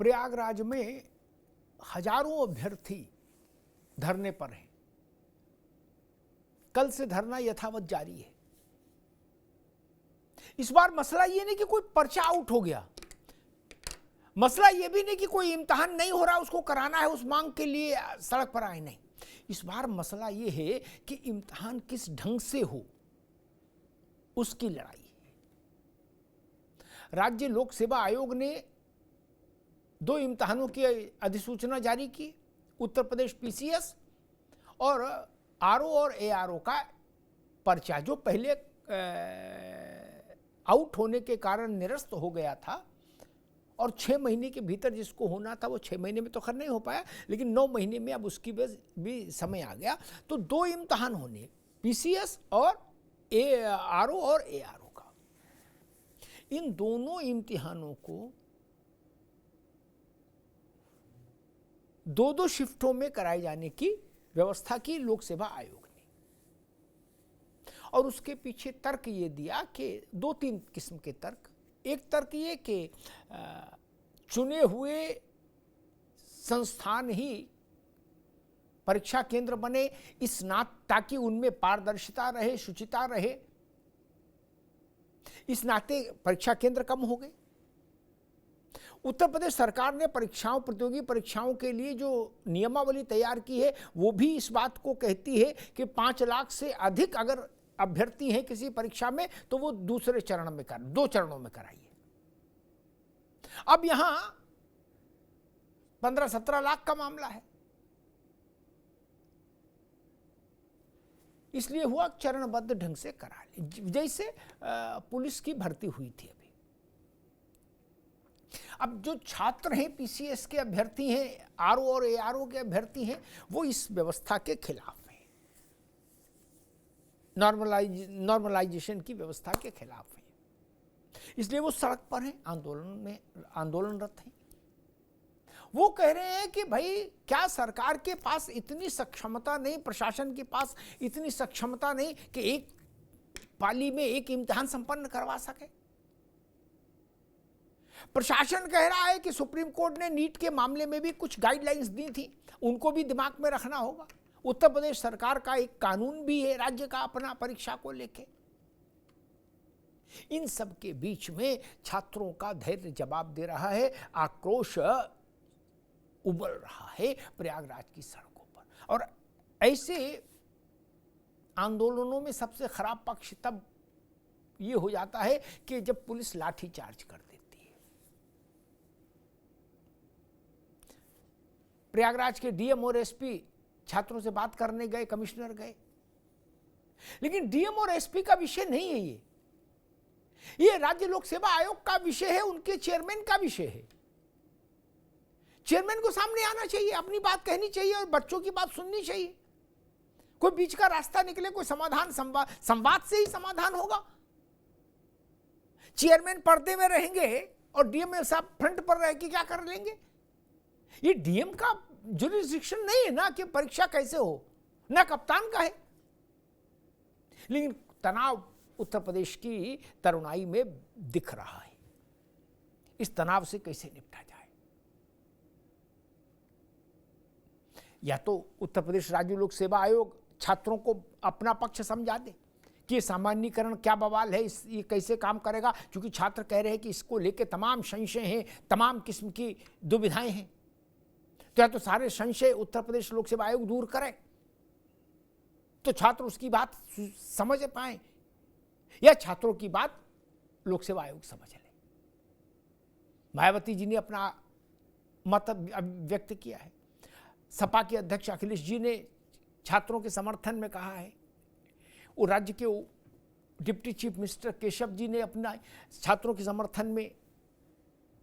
प्रयागराज में हजारों अभ्यर्थी धरने पर हैं। कल से धरना यथावत जारी है। इस बार मसला ये नहीं कि कोई पर्चा आउट हो गया, मसला ये भी नहीं कि कोई इम्तिहान नहीं हो रहा उसको कराना है, उस मांग के लिए सड़क पर आए, नहीं। इस बार मसला ये है कि इम्तिहान किस ढंग से हो, उसकी लड़ाई है। राज्य लोक सेवा आयोग ने 2 इम्तिहानों की अधिसूचना जारी की। उत्तर प्रदेश पीसीएस और आरओ और एआरओ का पर्चा जो पहले आउट होने के कारण निरस्त हो गया था और 6 महीने के भीतर जिसको होना था वो 6 महीने में तो खैर नहीं हो पाया, लेकिन 9 महीने में अब उसकी भी समय आ गया। तो 2 इम्तिहान होने, पीसीएस और आरओ और एआरओ का। इन दोनों इम्तिहानों को 2-2 शिफ्टों में कराए जाने की व्यवस्था की लोक सेवा आयोग ने। और उसके पीछे तर्क ये दिया कि 2-3 किस्म के तर्क। एक तर्क ये कि चुने हुए संस्थान ही परीक्षा केंद्र बने, इस ताकि उनमें पारदर्शिता रहे, शुचिता रहे। इस नाते परीक्षा केंद्र कम हो गए। उत्तर प्रदेश सरकार ने परीक्षाओं, प्रतियोगी परीक्षाओं के लिए जो नियमावली तैयार की है वो भी इस बात को कहती है कि 5 लाख से अधिक अगर अभ्यर्थी हैं किसी परीक्षा में तो वो दूसरे चरण में 2 चरणों में कराइए। अब यहां 15-17 लाख का मामला है, इसलिए हुआ चरणबद्ध ढंग से करा ले, जैसे पुलिस की भर्ती हुई थी अभी। अब जो छात्र हैं, पीसीएस के अभ्यर्थी हैं, आरओ और एआरओ के अभ्यर्थी हैं, वो इस व्यवस्था के खिलाफ हैं, नॉर्मलाइजेशन की व्यवस्था के खिलाफ हैं। इसलिए वो सड़क पर हैं, आंदोलनरत हैं। वो कह रहे हैं कि भाई क्या सरकार के पास इतनी सक्षमता नहीं, प्रशासन के पास इतनी सक्षमता नहीं कि एक पाली में एक इम्तिहान संपन्न करवा सके। प्रशासन कह रहा है कि सुप्रीम कोर्ट ने नीट के मामले में भी कुछ गाइडलाइंस दी थी, उनको भी दिमाग में रखना होगा। उत्तर प्रदेश सरकार का एक कानून भी है राज्य का अपना परीक्षा को लेके। इन सब के बीच में छात्रों का धैर्य जवाब दे रहा है, आक्रोश उबल रहा है प्रयागराज की सड़कों पर। और ऐसे आंदोलनों में सबसे खराब पक्ष तब ये हो जाता है कि जब पुलिस लाठी चार्ज कर देती है। प्रयागराज के डीएम और एसपी छात्रों से बात करने गए, कमिश्नर गए, लेकिन डीएम और एसपी का विषय नहीं है ये राज्य लोक सेवा आयोग का विषय है, उनके चेयरमैन का विषय है। चेयरमैन को सामने आना चाहिए, अपनी बात कहनी चाहिए और बच्चों की बात सुननी चाहिए। कोई बीच का रास्ता निकले, कोई समाधान, संवाद से ही समाधान होगा। चेयरमैन पर्दे में रहेंगे और डीएम साहब फ्रंट पर रह के क्या कर लेंगे? ये डीएम का जुरिस्डिक्शन नहीं है ना कि परीक्षा कैसे हो, ना कप्तान का है। लेकिन तनाव उत्तर प्रदेश की तरुणाई में दिख रहा है। इस तनाव से कैसे निपटा जाए? या तो उत्तर प्रदेश राज्य लोक सेवा आयोग छात्रों को अपना पक्ष समझा दे कि सामान्यीकरण क्या बवाल है, ये कैसे काम करेगा, क्योंकि छात्र कह रहे हैं कि इसको लेके तमाम संशय हैं, तमाम किस्म की दुविधाएं हैं। तो या तो सारे संशय उत्तर प्रदेश लोक सेवा आयोग दूर करे तो छात्र उसकी बात समझ पाए, या छात्रों की बात लोक सेवा आयोग समझ ले। मायावती जी ने अपना मत व्यक्त किया है, सपा के अध्यक्ष अखिलेश जी ने छात्रों के समर्थन में कहा है, वो राज्य के deputy chief minister Keshav ji ने अपना छात्रों के समर्थन में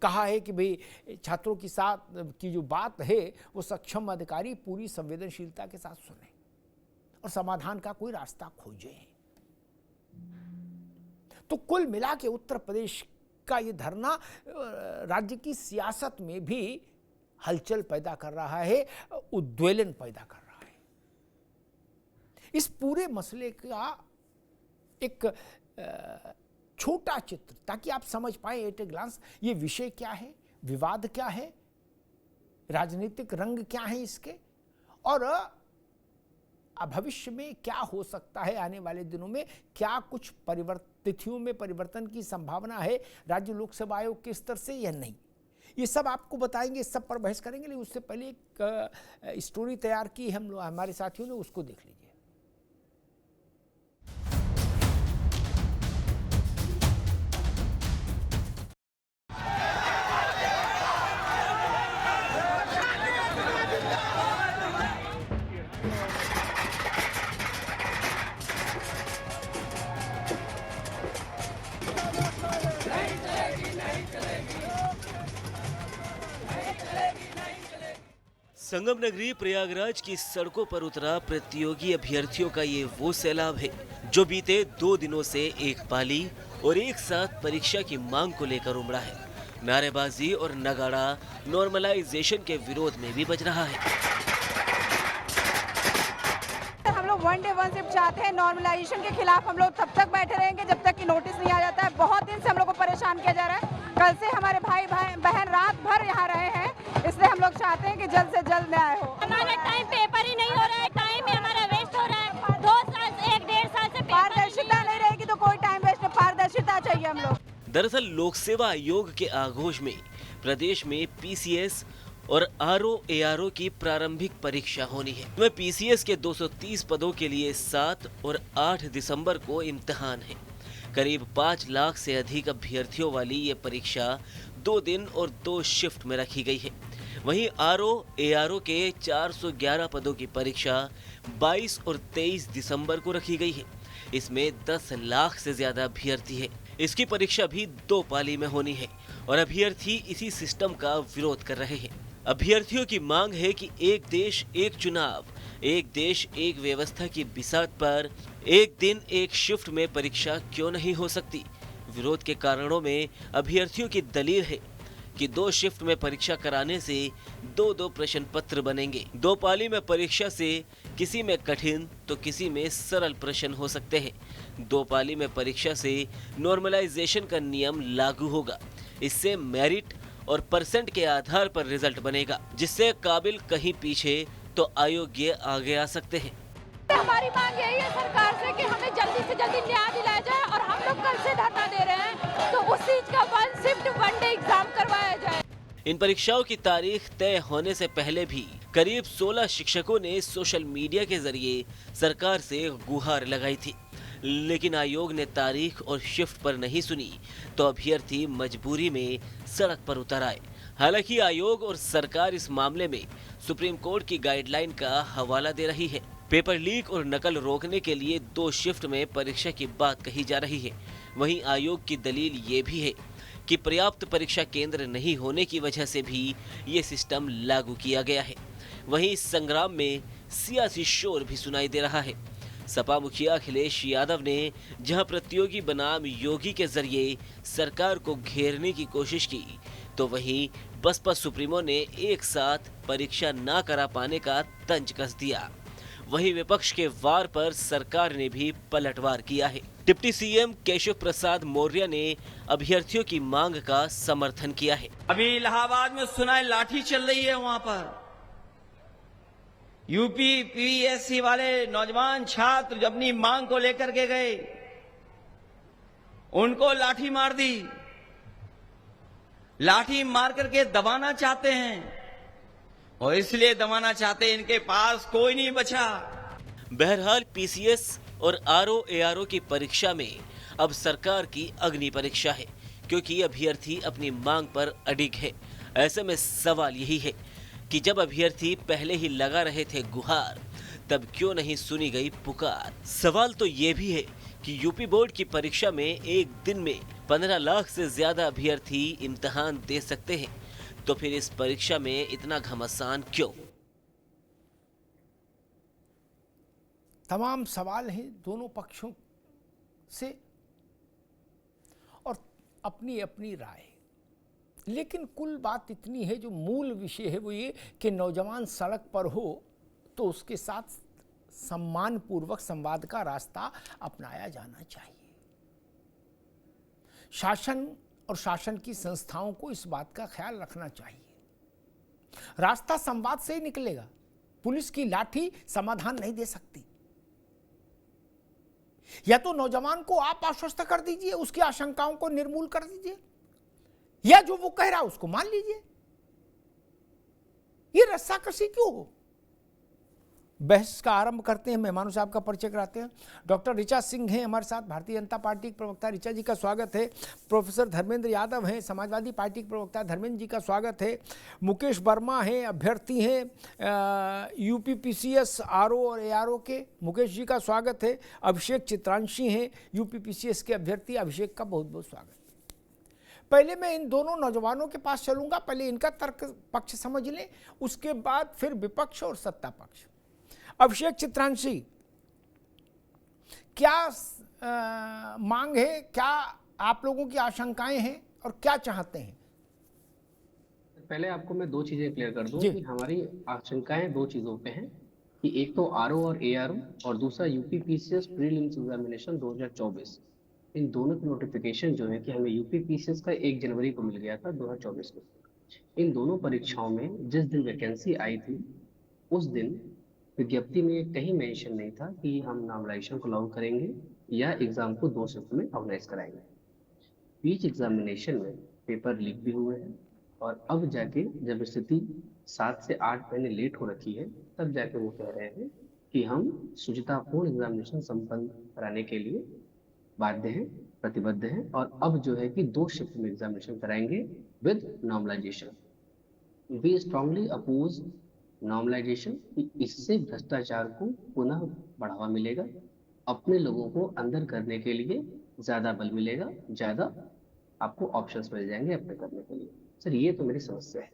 कहा है कि भाई छात्रों की साथ की जो बात है वो सक्षम अधिकारी पूरी संवेदनशीलता के साथ सुने और समाधान का कोई रास्ता खोजे। तो कुल मिला के उत्तर प्रदेश का ये धरना राज्य की सियासत में भी हलचल पैदा कर रहा है, उद्वेलन पैदा कर रहा है। इस पूरे मसले का एक छोटा चित्र, ताकि आप समझ पाए एट ए ग्लांस ये विषय क्या है, विवाद क्या है, राजनीतिक रंग क्या है इसके, और भविष्य में क्या हो सकता है, आने वाले दिनों में क्या कुछ तिथियों में परिवर्तन की संभावना है राज्य लोक सेवा आयोग के स्तर से या नहीं, ये सब आपको बताएंगे, इस सब पर बहस करेंगे। लेकिन उससे पहले एक स्टोरी तैयार की हम लोग, हमारे साथियों ने, उसको देख लीजिए। संगम नगरी प्रयागराज की सड़कों पर उतरा प्रतियोगी अभ्यर्थियों का ये वो सैलाब है जो बीते 2 दिनों से एक पाली और एक साथ परीक्षा की मांग को लेकर उमड़ा है। नारेबाजी और नगाड़ा नॉर्मलाइजेशन के विरोध में भी बज रहा है। हम लोग 1 डे 1 शिफ्ट चाहते हैं। नॉर्मलाइजेशन के खिलाफ हम लोग तब तक बैठे रहेंगे जब तक कि नोटिस नहीं आ जाता है। बहुत दिन से हम लोग को परेशान किया जा रहा है। कल से हमारे भाई बहन रात भर यहाँ रहे हैं, इसलिए हम लोग चाहते हैं कि जल्द से जल्द न्याय हो। हमारा टाइम पेपर ही नहीं हो रहा है, टाइम ही हमारा वेस्ट हो रहा है। 2 साल से 1-1.5 साल से पारदर्शिता नहीं रहेगी तो कोई टाइम वेस्ट नहीं, पारदर्शिता चाहिए हम लोग। दरअसल लोक सेवा आयोग के आघोष में प्रदेश में पीसीएस और आरओ-एआरओ की प्रारंभिक परीक्षा होनी है। इसमें पीसीएस के 230 पदों के लिए 7 और 8 दिसंबर को इम्तिहान है। करीब 5 लाख से अधिक अभ्यर्थियों वाली ये परीक्षा 2 दिन और 2 शिफ्ट में रखी गई है। वहीं आरओ-एआरओ के 411 पदों की परीक्षा 22 और 23 दिसंबर को रखी गई है। इसमें 10 लाख से ज्यादा अभ्यर्थी है। इसकी परीक्षा भी 2 पाली में होनी है और अभ्यर्थी इसी सिस्टम का विरोध कर रहे हैं। अभ्यर्थियों की मांग है कि एक देश एक चुनाव, एक देश एक व्यवस्था की बिसात पर एक दिन एक शिफ्ट में परीक्षा क्यों नहीं हो सकती। विरोध के कारणों में अभ्यर्थियों की दलील है कि 2 शिफ्ट में परीक्षा कराने से 2-2 प्रश्न पत्र बनेंगे। 2 पाली में परीक्षा से किसी में कठिन तो किसी में सरल प्रश्न हो सकते हैं। 2 पाली में परीक्षा से नॉर्मलाइजेशन का नियम लागू होगा। इससे मेरिट और परसेंट के आधार पर रिजल्ट बनेगा, जिससे काबिल कहीं पीछे तो अयोग्य आगे आ सकते हैं। हमारी मांग यही है सरकार से कि हमें जल्दी से जल्दी न्याय दिलाया जाए और हम लोग कल से धरना दे रहे हैं तो उस चीज का 1 शिफ्ट 1 डे एग्जाम करवाया जाए। इन परीक्षाओं की तारीख तय होने से पहले भी करीब 16 शिक्षकों ने सोशल मीडिया के जरिए सरकार से गुहार लगाई थी, लेकिन आयोग ने तारीख और शिफ्ट पर नहीं सुनी तो अभ्यर्थी मजबूरी में सड़क पर उतर आए। हालांकि आयोग और सरकार इस मामले में सुप्रीम कोर्ट की गाइडलाइन का हवाला दे रही है। पेपर लीक और नकल रोकने के लिए 2 शिफ्ट में परीक्षा की बात कही जा रही है। वहीं आयोग की दलील ये भी है कि पर्याप्त परीक्षा केंद्र नहीं होने की वजह से भी ये सिस्टम लागू किया गया है। वहीं इस संग्राम में सियासी शोर भी सुनाई दे रहा है। सपा मुखिया अखिलेश यादव ने जहां प्रतियोगी बनाम योगी के जरिए सरकार को घेरने की कोशिश की, तो वहीं बसपा सुप्रीमो ने एक साथ परीक्षा न करा पाने का तंज कस दिया। वहीं विपक्ष के वार पर सरकार ने भी पलटवार किया है। डिप्टी सीएम केशव प्रसाद मौर्य ने अभ्यर्थियों की मांग का समर्थन किया है। अभी इलाहाबाद में सुना है लाठी चल रही है, वहां पर यूपी पीएससी वाले नौजवान छात्र अपनी मांग को लेकर के गए, उनको लाठी मार दी, लाठी मार करके दबाना चाहते हैं और इसलिए दबाना चाहते हैं, इनके पास कोई नहीं बचा। बहरहाल पीसीएस और आरओ-एआरओ की परीक्षा में अब सरकार की अग्नि परीक्षा है, क्योंकि अभ्यर्थी अपनी मांग पर अडिग है। ऐसे में सवाल यही है कि जब अभ्यर्थी पहले ही लगा रहे थे गुहार, तब क्यों नहीं सुनी गई पुकार। सवाल तो ये भी है कि यूपी बोर्ड की परीक्षा में एक दिन में 15 लाख से ज्यादा अभ्यर्थी इम्तिहान दे सकते हैं, तो फिर इस परीक्षा में इतना घमासान क्यों? तमाम सवाल हैं दोनों पक्षों से और अपनी अपनी राय, लेकिन कुल बात इतनी है, जो मूल विषय है वो ये कि नौजवान सड़क पर हो तो उसके साथ सम्मानपूर्वक संवाद का रास्ता अपनाया जाना चाहिए। शासन और शासन की संस्थाओं को इस बात का ख्याल रखना चाहिए रास्ता संवाद से ही निकलेगा। पुलिस की लाठी समाधान नहीं दे सकती। या तो नौजवान को आप आश्वस्त कर दीजिए, उसकी आशंकाओं को निर्मूल कर दीजिए, या जो वो कह रहा है उसको मान लीजिए। ये रस्साकसी क्यों हो? बहस का आरंभ करते हैं। मेहमानों से आपका परिचय कराते हैं। डॉक्टर ऋचा सिंह हैं हमारे साथ, भारतीय जनता पार्टी के प्रवक्ता। ऋचा जी का स्वागत है। प्रोफेसर धर्मेंद्र यादव हैं, समाजवादी पार्टी के प्रवक्ता। धर्मेंद्र जी का स्वागत है। मुकेश वर्मा हैं, अभ्यर्थी हैं यूपी पीसीएस आरओ और एआरओ के। मुकेश जी का स्वागत है। अभिषेक चित्रांशी हैं, यूपी पीसीएस के अभ्यर्थी। अभिषेक का बहुत बहुत स्वागत। पहले मैं इन दोनों नौजवानों के पास चलूंगा, पहले इनका तर्क पक्ष समझ लें, उसके बाद फिर विपक्ष और सत्ता पक्ष। अभिषेक चित्रांशी, क्या मांग है, क्या आप लोगों की आशंकाएं हैं और क्या चाहते हैं? पहले आपको मैं दो चीजें क्लियर कर दूं जी। कि हमारी आशंकाएं दो चीजों पे हैं कि एक तो आरओ और एआरओ और दूसरा यूपी पीसीएस प्रीलिम्स एग्जामिनेशन 2024। इन दोनों की नोटिफिकेशन जो है कि हमें यूपी पीसीएस का 1 जनवरी को मिल गया था 2024 को। इन दोनों परीक्षाओं में जिस दिन वैकेंसी आई थी उस दिन विज्ञप्ति में कहीं मेंशन नहीं था कि हम नॉर्मलाइजेशन को लागू करेंगे या एग्जाम को 2 शिफ्ट में ऑर्गेनाइज कराएंगे। बीच एग्जामिनेशन में पेपर लीक भी हुए हैं और अब जाके जब स्थिति 7 से 8 महीने लेट हो रखी है तब जाके वो कह रहे हैं कि हम शुचितापूर्ण एग्जामिनेशन संपन्न कराने के लिए बाध्य हैं, प्रतिबद्ध हैं और अब जो है कि 2 शिफ्ट में एग्जामिनेशन कराएंगे with normalization. We strongly oppose normalization. इससे भ्रष्टाचार को पुनः बढ़ावा मिलेगा, अपने लोगों को अंदर करने के लिए ज्यादा बल मिलेगा, ज्यादा आपको ऑप्शंस मिल जाएंगे अपने करने के लिए। सर ये तो मेरी समस्या है।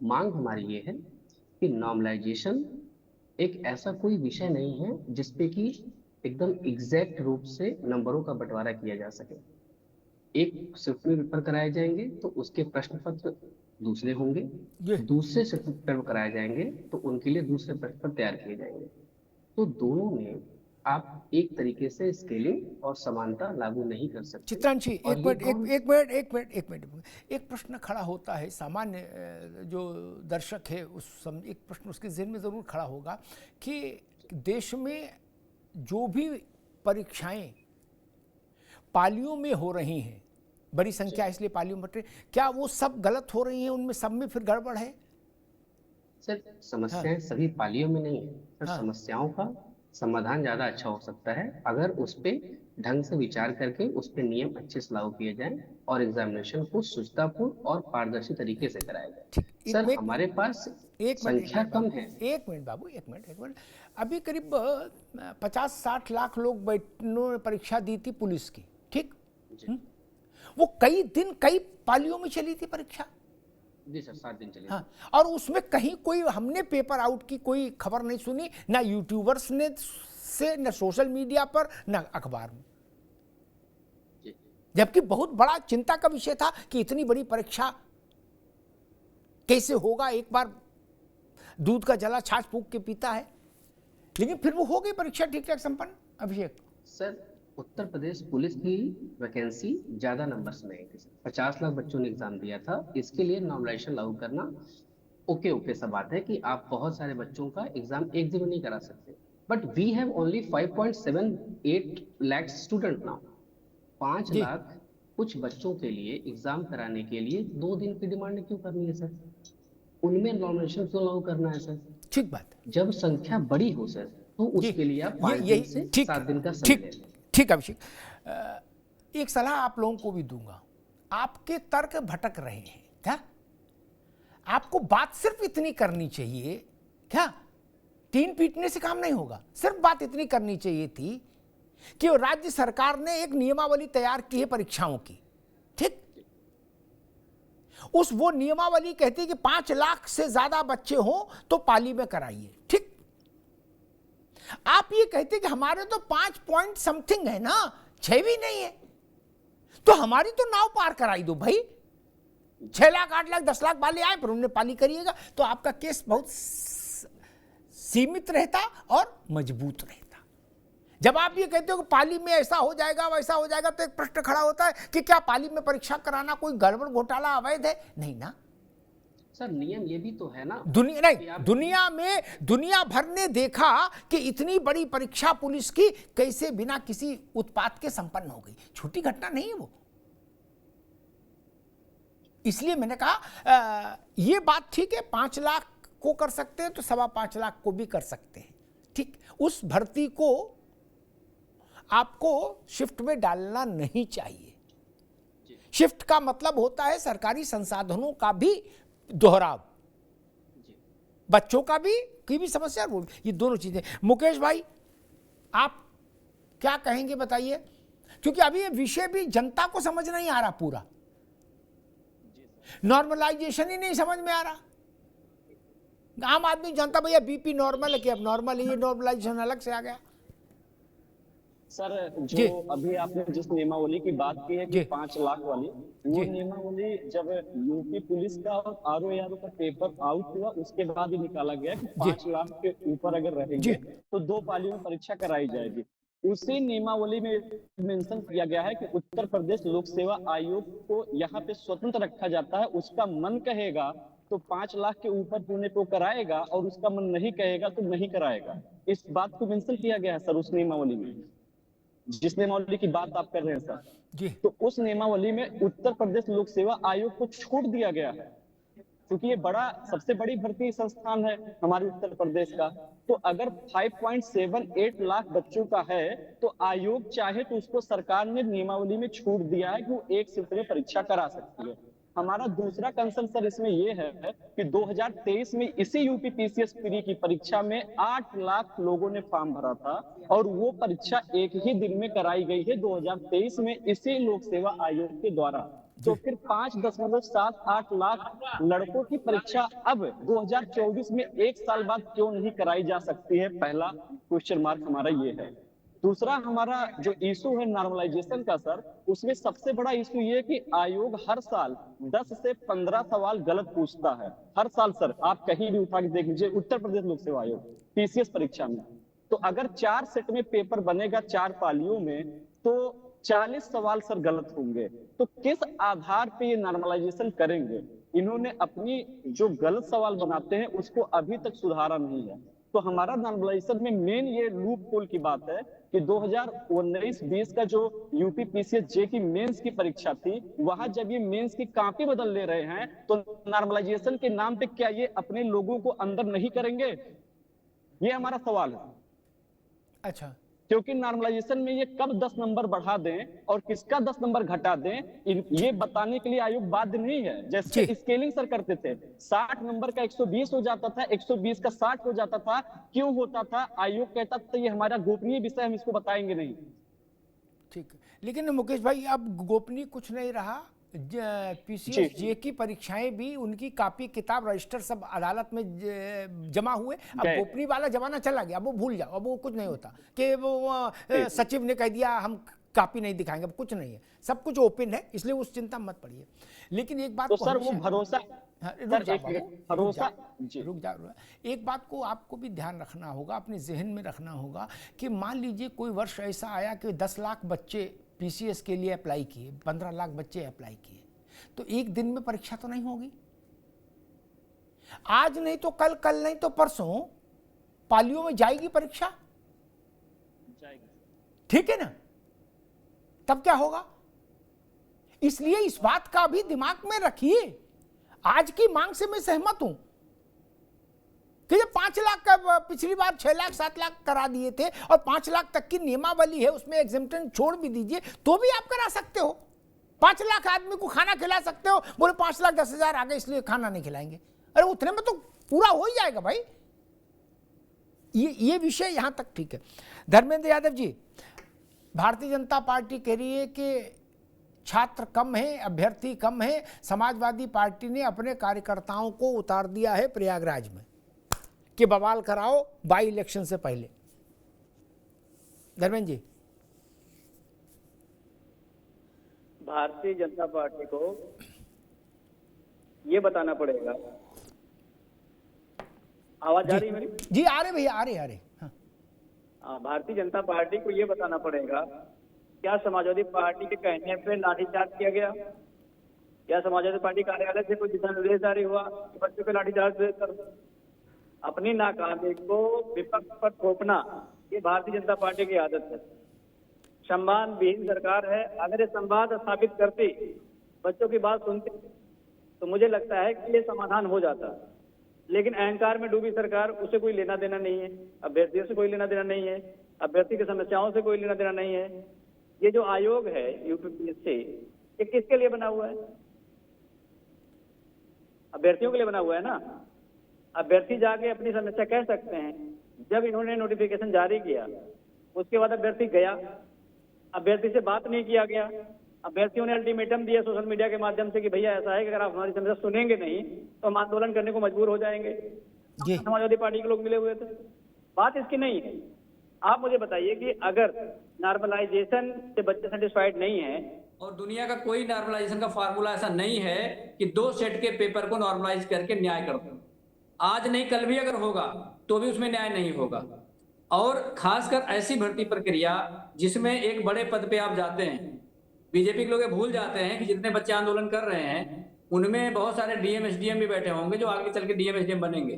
मांग हमारी ये है कि नॉर्मलाइजेशन एक ऐसा कोई विषय नहीं है जिसपे कि एकदम एग्जैक्ट रूप से नंबरों का बंटवारा किया जा सके। एक शिफ्ट में पेपर कराए जाएंगे तो उसके प्रश्न पत्र दूसरे होंगे, दूसरे शिफ्ट में पेपर कराए जाएंगे तो उनके लिए दूसरे प्रश्न पत्र तैयार किए जाएंगे। तो दोनों में आप एक तरीके से स्केलिंग और समानता लागू नहीं कर सकते। चित्रांशी, एक मिनट, एक प्रश्न खड़ा होता है सामान्य जो दर्शक है एक प्रश्न उसके ज़हन में ज़रूर खड़ा होगा कि देश में जो भी परीक्षाएं पालियों में हो रही हैं, बड़ी संख्या इसलिए पालियों में बट रही, क्या वो सब गलत हो रही हैं? उनमें सब में फिर गड़बड़ है? सर समस्याएं सभी पालियों में नहीं है सर। समस्याओं का समाधान ज्यादा अच्छा हो सकता है अगर उस पे ढंग से विचार करके उस पे नियम अच्छे से लागू किए जाएं और एग्जामिनेशन को शुचितापूर्ण और पारदर्शी तरीके से कराया जाए। सर हमारे पास संख्या कम है। एक मिनट बाबू, एक मिनट। अभी करीब 50-60 लाख लोग परीक्षा दी थी पुलिस की, ठीक? वो कई दिन कई पालियों में चली थी परीक्षा। जी सर, 7 दिन चली। हाँ, और उसमें कहीं कोई हमने पेपर आउट की कोई खबर नहीं सुनी, ना यूट्यूबर्स ने से, न सोशल मीडिया पर, न अखबार में। जबकि बहुत बड़ा चिंता का विषय था कि इतनी बड़ी परीक्षा कैसे होगा। एक बार दूध का जला छाछ फूंक के पीता है, लेकिन फिर वो हो गई परीक्षा ठीक ठाक संपन्न। अभिषेक सर, उत्तर प्रदेश पुलिस की वैकेंसी ज्यादा नंबर्स में है। 50 लाख बच्चों ने एग्जाम दिया था। इसके लिए नॉर्मलाइजेशन लागू करना ओके सा बात है कि आप बहुत सारे बच्चों का एग्जाम एक दिन में नहीं करा सकते, but we have only 5.78 lakh student now. 5 lakh कुछ बच्चों के लिए एग्जाम कराने के लिए 2 दिन की डिमांड क्यों करनी है सर? उनमें नॉर्मलाइजेशन क्यों लागू करना है सर? ठीक बात। जब संख्या बड़ी हो सर तो उसके लिए आप 5 दिन से 7 दिन का समय लें। ठीक अभिषेक, एक सलाह आप लोगों को भी दूंगा। आपके तर्क भटक रहे हैं क्या? आपको बात सिर्फ इतनी करनी चाहिए क्या? 3 पीटने से काम नहीं होगा। सिर्फ बात इतनी करनी चाहिए थी कि राज्य सरकार ने एक नियमावली तैयार की है परीक्षाओं की, ठीक? वो नियमावली कहती है कि 5 लाख से ज्यादा बच्चे हो तो पाली में कराइए, ठीक? आप ये कहते कि हमारे तो 5 पॉइंट समथिंग है ना, 6 भी नहीं है, तो हमारी तो नाव पार कराई दो भाई। 6 लाख 8 लाख 10 लाख वाले आए पर उन्होंने पाली करिएगा तो आपका केस बहुत सीमित रहता और मजबूत रहता। जब आप ये कहते हो कि पाली में ऐसा हो जाएगा वैसा हो जाएगा, तो एक प्रश्न खड़ा होता है कि क्या पाली में परीक्षा कराना कोई गड़बड़ घोटाला अवैध है? नहीं ना सर नियम ये भी तो है ना, दुनिया नहीं, दुनिया भर ने देखा कि इतनी बड़ी परीक्षा पुलिस की कैसे बिना किसी उत्पात के संपन्न हो गई। छोटी घटना नहीं है वो। इसलिए मैंने कहा ये बात ठीक है, 5 लाख को कर सकते हैं तो 5.25 लाख को भी कर सकते हैं। ठीक, उस भर्ती को आपको शिफ्ट में डालना नहीं चाहिए। शिफ्ट का मतलब होता है सरकारी संसाधनों का भी दोहराव, बच्चों का भी की भी समस्या, ये दोनों चीजें। मुकेश भाई आप क्या कहेंगे बताइए, क्योंकि अभी ये विषय भी जनता को समझ नहीं आ रहा, पूरा नॉर्मलाइजेशन ही नहीं समझ में आ रहा। आम आदमी जानता भैया बीपी नॉर्मल है कि अब नॉर्मल है, ये नॉर्मलाइजेशन अलग से आ गया। सर जो अभी आपने जिस नियमावली की बात की है कि 5 लाख वाली, वो नियमावली जब यूपी पुलिस का और आरओ का पेपर आउट हुआ उसके बाद ही निकाला गया कि 5 लाख के ऊपर अगर रहेंगे तो 2 पालियों में परीक्षा कराई जाएगी। उसी नियमावली में मेंशन किया गया है कि उत्तर प्रदेश लोक सेवा आयोग को यहाँ पे स्वतंत्र रखा जाता है। उसका मन कहेगा तो 5 लाख के ऊपर होने को कराएगा और उसका मन नहीं कहेगा तो नहीं कराएगा। इस बात को मेंशन किया गया है सर उस नियमावली में, जिस नियमावली की बात आप कर रहे हैं सर जी। तो उस नियमावली में उत्तर प्रदेश लोक सेवा आयोग को छूट दिया गया है, क्योंकि ये सबसे बड़ी भर्ती संस्थान है हमारे उत्तर प्रदेश का। तो अगर 5.78 लाख बच्चों का है तो आयोग चाहे तो उसको सरकार ने नियमावली में छूट दिया है कि वो एक शिफ्ट में परीक्षा करा सकती है। हमारा दूसरा कंसर्न सर इसमें ये है कि 2023 में इसी यूपी पीसीएस प्री की परीक्षा में 8 लाख लोगों ने फॉर्म भरा था और वो परीक्षा एक ही दिन में कराई गई है 2023 में इसी लोक सेवा आयोग के द्वारा। तो फिर 5.78 लाख लड़कों की परीक्षा अब 2024 में 1 साल बाद क्यों नहीं कराई जा सकती है? पहला क्वेश्चन मार्क हमारा ये है। दूसरा हमारा जो इशू है नॉर्मलाइजेशन का सर, उसमें सबसे बड़ा इशू ये है कि आयोग हर साल 10 से 15 सवाल गलत पूछता है हर साल सर। आप कहीं भी उठा के देख लीजिए उत्तर प्रदेश लोक सेवा आयोग पीसीएस परीक्षा में, तो अगर 4 सेट में पेपर बनेगा 4 पालियों में तो 40 सवाल सर गलत होंगे। तो किस आधार पे ये नॉर्मलाइजेशन करेंगे? इन्होंने अपनी जो गलत सवाल बनाते हैं उसको अभी तक सुधारा नहीं है। तो हमारा नॉर्मलाइजेशन में मेन ये लूप होल की बात है कि 2019-20 का जो यूपी पीसीएस जे की मेंस की परीक्षा थी, वहां जब ये मेंस की कॉपी बदल ले रहे हैं तो नॉर्मलाइजेशन के नाम पे क्या ये अपने लोगों को अंदर नहीं करेंगे? ये हमारा सवाल है। अच्छा, क्योंकि नॉर्मलाइजेशन में ये कब 10 नंबर बढ़ा दें और किसका 10 नंबर घटा दें, ये बताने के लिए आयोग बाध्य नहीं है। जैसे स्केलिंग सर करते थे, 60 नंबर का 120 हो जाता था, 120 का 60 हो जाता था। क्यों होता था? आयोग कहता था ये हमारा गोपनीय विषय, हम इसको बताएंगे नहीं। ठीक है, लेकिन मुकेश भाई अब गोपनीय कुछ नहीं रहा। पीसीएस जे की परीक्षाएं भी उनकी कॉपी किताब रजिस्टर सब अदालत में जमा हुए। अब गोपनीय वाला जमाना चला गया, अब वो भूल जाओ, अब वो कुछ नहीं होता कि वो सचिव ने कह दिया हम कॉपी नहीं दिखाएंगे, अब कुछ नहीं है, सब कुछ ओपन है, इसलिए उस चिंता मत पड़िए। लेकिन एक बात तो सर वो भरोसा रुक जाओ, एक बात को आपको भी ध्यान रखना होगा, अपने जहन में रखना होगा कि मान लीजिए कोई वर्ष ऐसा आया कि 10 लाख बच्चे पीसीएस के लिए अप्लाई किए, 15 लाख बच्चे अप्लाई किए, तो एक दिन में परीक्षा तो नहीं होगी। आज नहीं तो कल, कल नहीं तो परसों पालियों में जाएगी परीक्षा, ठीक है ना? तब क्या होगा? इसलिए इस बात का भी दिमाग में रखिए। आज की मांग से मैं सहमत हूं कि जब 5 लाख का पिछली बार 6 लाख 7 लाख करा दिए थे और 5 लाख तक की नियमावली है, उसमें एग्जेम्पशन छोड़ भी दीजिए तो भी आप करा सकते हो। 5 लाख आदमी को खाना खिला सकते हो, बोले 5,10,000 आ गए इसलिए खाना नहीं खिलाएंगे। अरे उतने में तो पूरा हो ही जाएगा भाई। ये विषय यहां तक ठीक है। धर्मेंद्र यादव जी, भारतीय जनता पार्टी कह रही है कि छात्र कम है, अभ्यर्थी कम है, समाजवादी पार्टी ने अपने कार्यकर्ताओं को उतार दिया है प्रयागराज में कि बवाल कराओ बाई इलेक्शन से पहले। धर्मेंद्र जी, भारतीय जनता पार्टी को ये बताना पड़ेगा। आवाज आ रही है मेरी? जी आ रहे भैया, आ रहे। हाँ, भारतीय जनता पार्टी को ये बताना पड़ेगा क्या समाजवादी पार्टी के कहने पे लाठीचार्ज किया गया? क्या समाजवादी पार्टी कार्यालय से कोई दिशा निर्देश जारी हुआ कि बच्चों पे लाठीचार्ज कर? अपनी नाकामी को विपक्ष पर थोपना ये भारतीय जनता पार्टी की आदत है। सम्मान विहीन सरकार है। अगर ये संवाद स्थापित करती, बच्चों की बात सुनती, तो मुझे लगता है कि ये समाधान हो जाता। लेकिन अहंकार में डूबी सरकार, उसे कोई लेना देना नहीं है, अभ्यर्थियों से कोई लेना देना नहीं है, अभ्यर्थी की समस्याओं से कोई लेना देना नहीं है। ये जो आयोग है यूपीपीएससी, ये किसके लिए बना हुआ है? अभ्यर्थियों के लिए बना हुआ है ना। अभ्यर्थी जाके अपनी समस्या कह सकते हैं। जब इन्होंने नोटिफिकेशन जारी किया, उसके बाद अभ्यर्थी गया, अभ्यर्थी से बात नहीं किया गया। अभ्यर्थियों ने अल्टीमेटम दिया सोशल मीडिया के माध्यम से कि भैया ऐसा है कि अगर आप हमारी समस्या सुनेंगे नहीं तो हम आंदोलन करने को मजबूर हो जाएंगे। समाजवादी पार्टी के लोग मिले हुए थे। बात इसकी नहीं है। आप मुझे बताइए कि अगर नॉर्मलाइजेशन से बच्चे सेटिस्फाइड नहीं है, और दुनिया का कोई नॉर्मलाइजेशन का फार्मूला ऐसा नहीं है कि 2 सेट के पेपर को नॉर्मलाइज करके न्याय कर दो। आज नहीं कल भी अगर होगा तो भी उसमें न्याय नहीं होगा। और खासकर ऐसी भर्ती प्रक्रिया जिसमें एक बड़े पद पे आप जाते हैं, बीजेपी के लोग भूल जाते हैं कि जितने बच्चे आंदोलन कर रहे हैं उनमें बहुत सारे डीएम एसडीएम भी बैठे होंगे जो आगे चल के डीएम एसडीएम बनेंगे।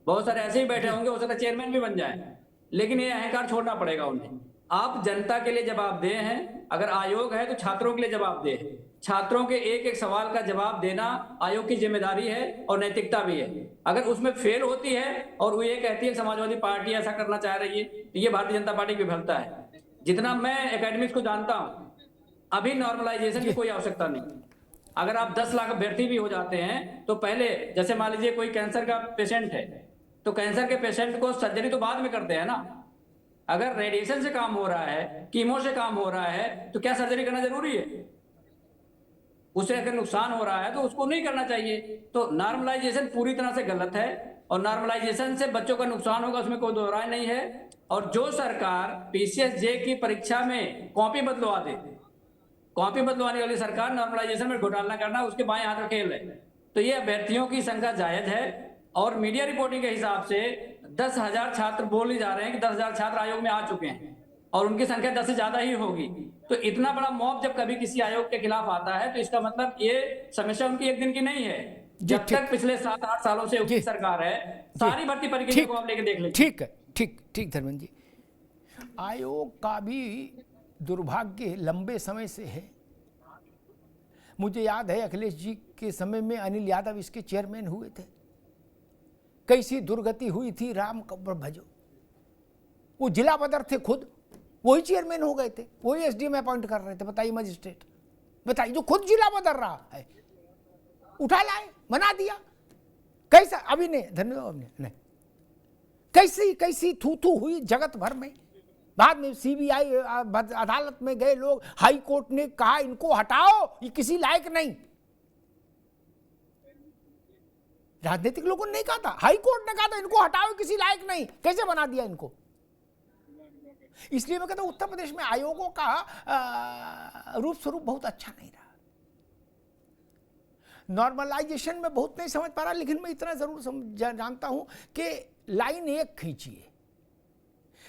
बहुत सारे ऐसे ही बैठे होंगे, हो सकता है चेयरमैन भी बन जाए। लेकिन ये अहंकार छोड़ना पड़ेगा उन्हें। आप जनता के लिए जवाबदेह हैं। अगर आयोग है तो छात्रों के लिए जवाबदेह है। छात्रों के एक एक सवाल का जवाब देना आयोग की जिम्मेदारी है और नैतिकता भी है। अगर उसमें फेल होती है और वो ये कहती है समाजवादी पार्टी ऐसा करना चाह रही है, तो ये भारतीय जनता पार्टी की विफलता है। जितना मैं एकेडमिक्स को जानता हूं, अभी नॉर्मलाइजेशन की कोई आवश्यकता नहीं। अगर आप 10 लाख अभ्यर्थी भी हो जाते हैं तो पहले, जैसे मान लीजिए कोई कैंसर का पेशेंट है तो कैंसर के पेशेंट को सर्जरी तो बाद में करते हैं ना। अगर रेडिएशन से काम हो रहा है, कीमो से काम हो रहा है, तो क्या सर्जरी करना जरूरी है? उससे अगर नुकसान हो रहा है तो उसको नहीं करना चाहिए। तो नॉर्मलाइजेशन पूरी तरह से गलत है और नॉर्मलाइजेशन से बच्चों का नुकसान होगा, उसमें कोई दो राय नहीं है। और जो सरकार पीसीएस जे की परीक्षा में कॉपी बदलवा दे, कॉपी बदलवाने वाली सरकार नॉर्मलाइजेशन में घोटाला करना उसके बाएं हाथ का खेल है। तो ये अभ्यर्थियों की संख्या जायज है। और मीडिया रिपोर्टिंग के हिसाब से 10,000 छात्र बोल ही जा रहे हैं कि 10,000 छात्र आयोग में आ चुके हैं और उनकी संख्या 10 से ज्यादा ही होगी। तो इतना बड़ा मॉब जब कभी किसी आयोग के खिलाफ आता है तो इसका मतलब ये समस्या उनकी एक दिन की नहीं है। जब तक पिछले 7-8 सालों से उनकी सरकार है, सारी भर्ती प्रक्रिया को आप लेके देख लीजिए। ठीक है, ठीक धर्मेंद्र जी। आयोग का भी दुर्भाग्य लंबे समय से है। मुझे याद है अखिलेश जी के समय में अनिल यादव इसके चेयरमैन हुए थे। कैसी दुर्गति हुई थी, राम कब्र भजो। वो जिला बदर थे, खुद वही चेयरमैन हो गए थे, वही एसडीएम अपॉइंट कर रहे थे। बताइए मजिस्ट्रेट, बताइए, जो खुद जिला बदर रहा है, उठा लाए, बना दिया। कैसा अभी नहीं, धन्यवाद नहीं, कैसी थू हुई जगत भर में। बाद में सीबीआई अदालत में गए लोग, हाई कोर्ट ने कहा इनको हटाओ, ये किसी लायक नहीं। राजनीतिक लोगों ने नहीं कहा था, हाई कोर्ट ने कहा था इनको हटाओ, किसी लायक नहीं। कैसे बना दिया इनको? इसलिए मैं कहता हूं उत्तर प्रदेश में आयोगों का रूप स्वरूप बहुत अच्छा नहीं रहा। नॉर्मलाइजेशन में बहुत नहीं समझ पा रहा, लेकिन मैं इतना जरूर जानता हूं कि लाइन एक खींचिए।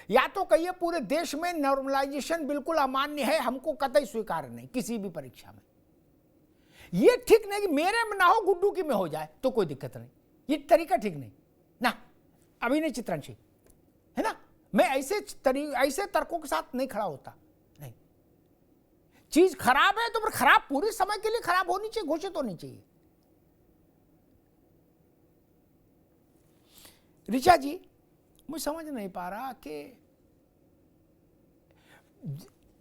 या तो कहिए पूरे देश में नॉर्मलाइजेशन बिल्कुल अमान्य है, हमको कतई स्वीकार नहीं किसी भी परीक्षा में। ये ठीक नहीं कि मेरे में ना हो, गुड्डू की में हो जाए तो कोई दिक्कत नहीं। ये तरीका ठीक नहीं ना। अभी नहीं चित्रांशी, है ना, मैं ऐसे तर्कों के साथ नहीं खड़ा होता। नहीं, चीज खराब है तो फिर खराब पूरे समय के लिए खराब होनी चाहिए, घोषित होनी चाहिए। ऋचा जी, मुझे समझ नहीं पा रहा कि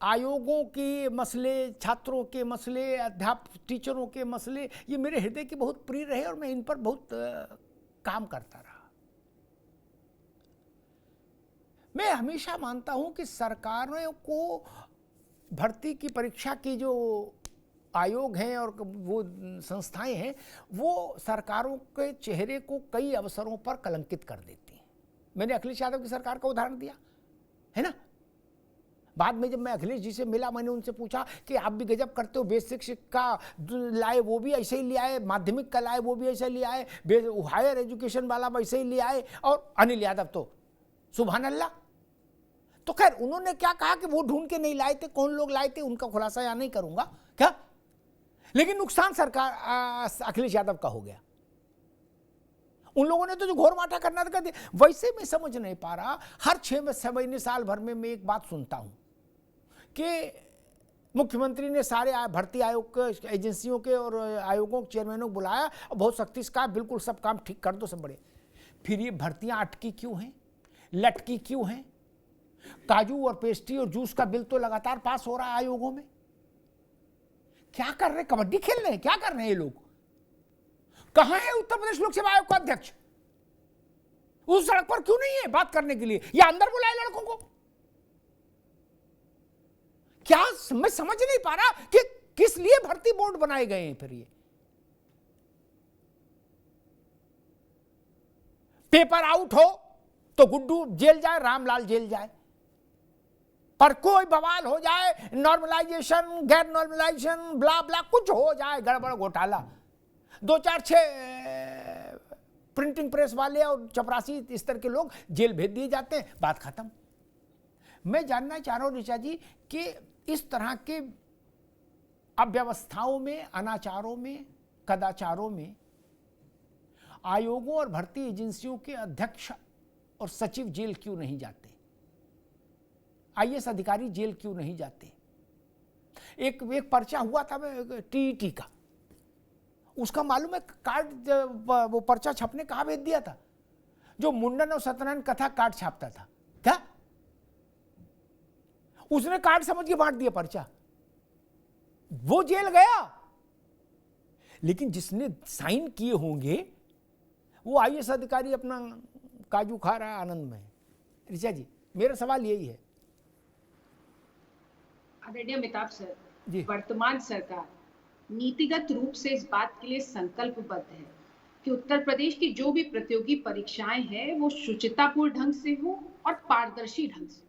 आयोगों के मसले, छात्रों के मसले, अध्यापक टीचरों के मसले, ये मेरे हृदय के बहुत प्रिय रहे और मैं इन पर बहुत काम करता रहा। मैं हमेशा मानता हूं कि सरकारों को भर्ती की परीक्षा की जो आयोग हैं और वो संस्थाएं हैं, वो सरकारों के चेहरे को कई अवसरों पर कलंकित कर देती हैं। मैंने अखिलेश यादव की सरकार का उदाहरण दिया है ना। बाद में जब मैं अखिलेश जी से मिला, मैंने उनसे पूछा कि आप भी गजब करते हो, बेसिक शिक्षा लाए वो भी ऐसे ही ले आए, माध्यमिक का लाए वो भी ऐसे ले आए, हायर एजुकेशन वाला वैसे ही ले आए, और अनिल यादव तो सुभान अल्लाह। तो खैर उन्होंने क्या कहा कि वो ढूंढ के नहीं लाए थे, कौन लोग लाए थे उनका खुलासा यहाँ नहीं करूंगा क्या, लेकिन नुकसान सरकार अखिलेश यादव का हो गया। उन लोगों ने तो जो घोर माठा करना था कर दिया। वैसे मैं समझ नहीं पा रहा, हर 6 महीने साल भर में मैं एक बात सुनता हूं कि मुख्यमंत्री ने सारे भर्ती आयोग के एजेंसियों के और आयोगों के चेयरमैनों को बुलाया और बहुत सख्ती से कहा बिल्कुल सब काम ठीक कर दो, सब बड़े। फिर ये भर्तियां अटकी क्यों हैं, लटकी क्यों हैं? काजू और पेस्ट्री और जूस का बिल तो लगातार पास हो रहा है आयोगों में। क्या कर रहे, कबड्डी खेल रहे हैं, क्या कर रहे हैं ये लोग? कहां है उत्तर प्रदेश लोक सेवा आयोग का अध्यक्ष? उस सड़क पर क्यों नहीं है बात करने के लिए, या अंदर बुलाए लड़कों को? क्या मैं समझ नहीं पा रहा कि किस लिए भर्ती बोर्ड बनाए गए हैं। फिर ये पेपर आउट हो तो गुड्डू जेल जाए, रामलाल जेल जाए, पर कोई बवाल हो जाए, नॉर्मलाइजेशन, गैर नॉर्मलाइजेशन, ब्ला ब्ला कुछ हो जाए, गड़बड़ घोटाला, 2-4-6 प्रिंटिंग प्रेस वाले और चपरासी इस तरह के लोग जेल भेज दिए जाते हैं, बात खत्म। मैं जानना चाह रहा हूं ऋचा जी कि इस तरह के अव्यवस्थाओं में, अनाचारों में, कदाचारों में आयोगों और भर्ती एजेंसियों के अध्यक्ष और सचिव जेल क्यों नहीं जाते? आईएएस अधिकारी जेल क्यों नहीं जाते? एक पर्चा हुआ था टीईटी का, उसका मालूम है कार्ड, वो पर्चा छपने कहाँ भेज दिया था? जो मुंडन और सत्यनारायण कथा कार्ड छापता था, क्या उसने कार्ड समझ के बांट दिया पर्चा, वो जेल गया। लेकिन जिसने साइन किए होंगे वो आईएएस अधिकारी अपना काजू खा रहा है आनंद में। ऋचा जी, मेरा सवाल यही है। आदरणीय अमिताभ सर, जी, वर्तमान सरकार नीतिगत रूप से इस बात के लिए संकल्पबद्ध है कि उत्तर प्रदेश की जो भी प्रतियोगी परीक्षाएं हैं वो शुचितापूर्ण ढंग से हो और पारदर्शी ढंग से।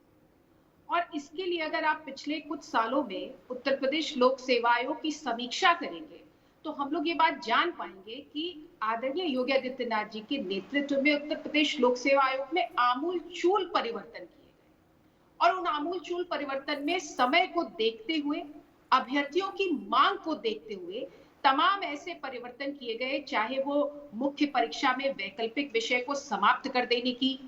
और इसके लिए अगर आप पिछले कुछ सालों में उत्तर प्रदेश लोक सेवा आयोग की समीक्षा करेंगे तो हम लोग ये बात जान पाएंगे कि आदरणीय योगी आदित्यनाथ जी के नेतृत्व में उत्तर प्रदेश लोक सेवा आयोग में आमूलचूल परिवर्तन किए गए। और उन आमूलचूल परिवर्तन में समय को देखते हुए, अभ्यर्थियों की मांग को देखते हुए तमाम ऐसे परिवर्तन किए गए, चाहे वो मुख्य परीक्षा में वैकल्पिक विषय को समाप्त कर देने की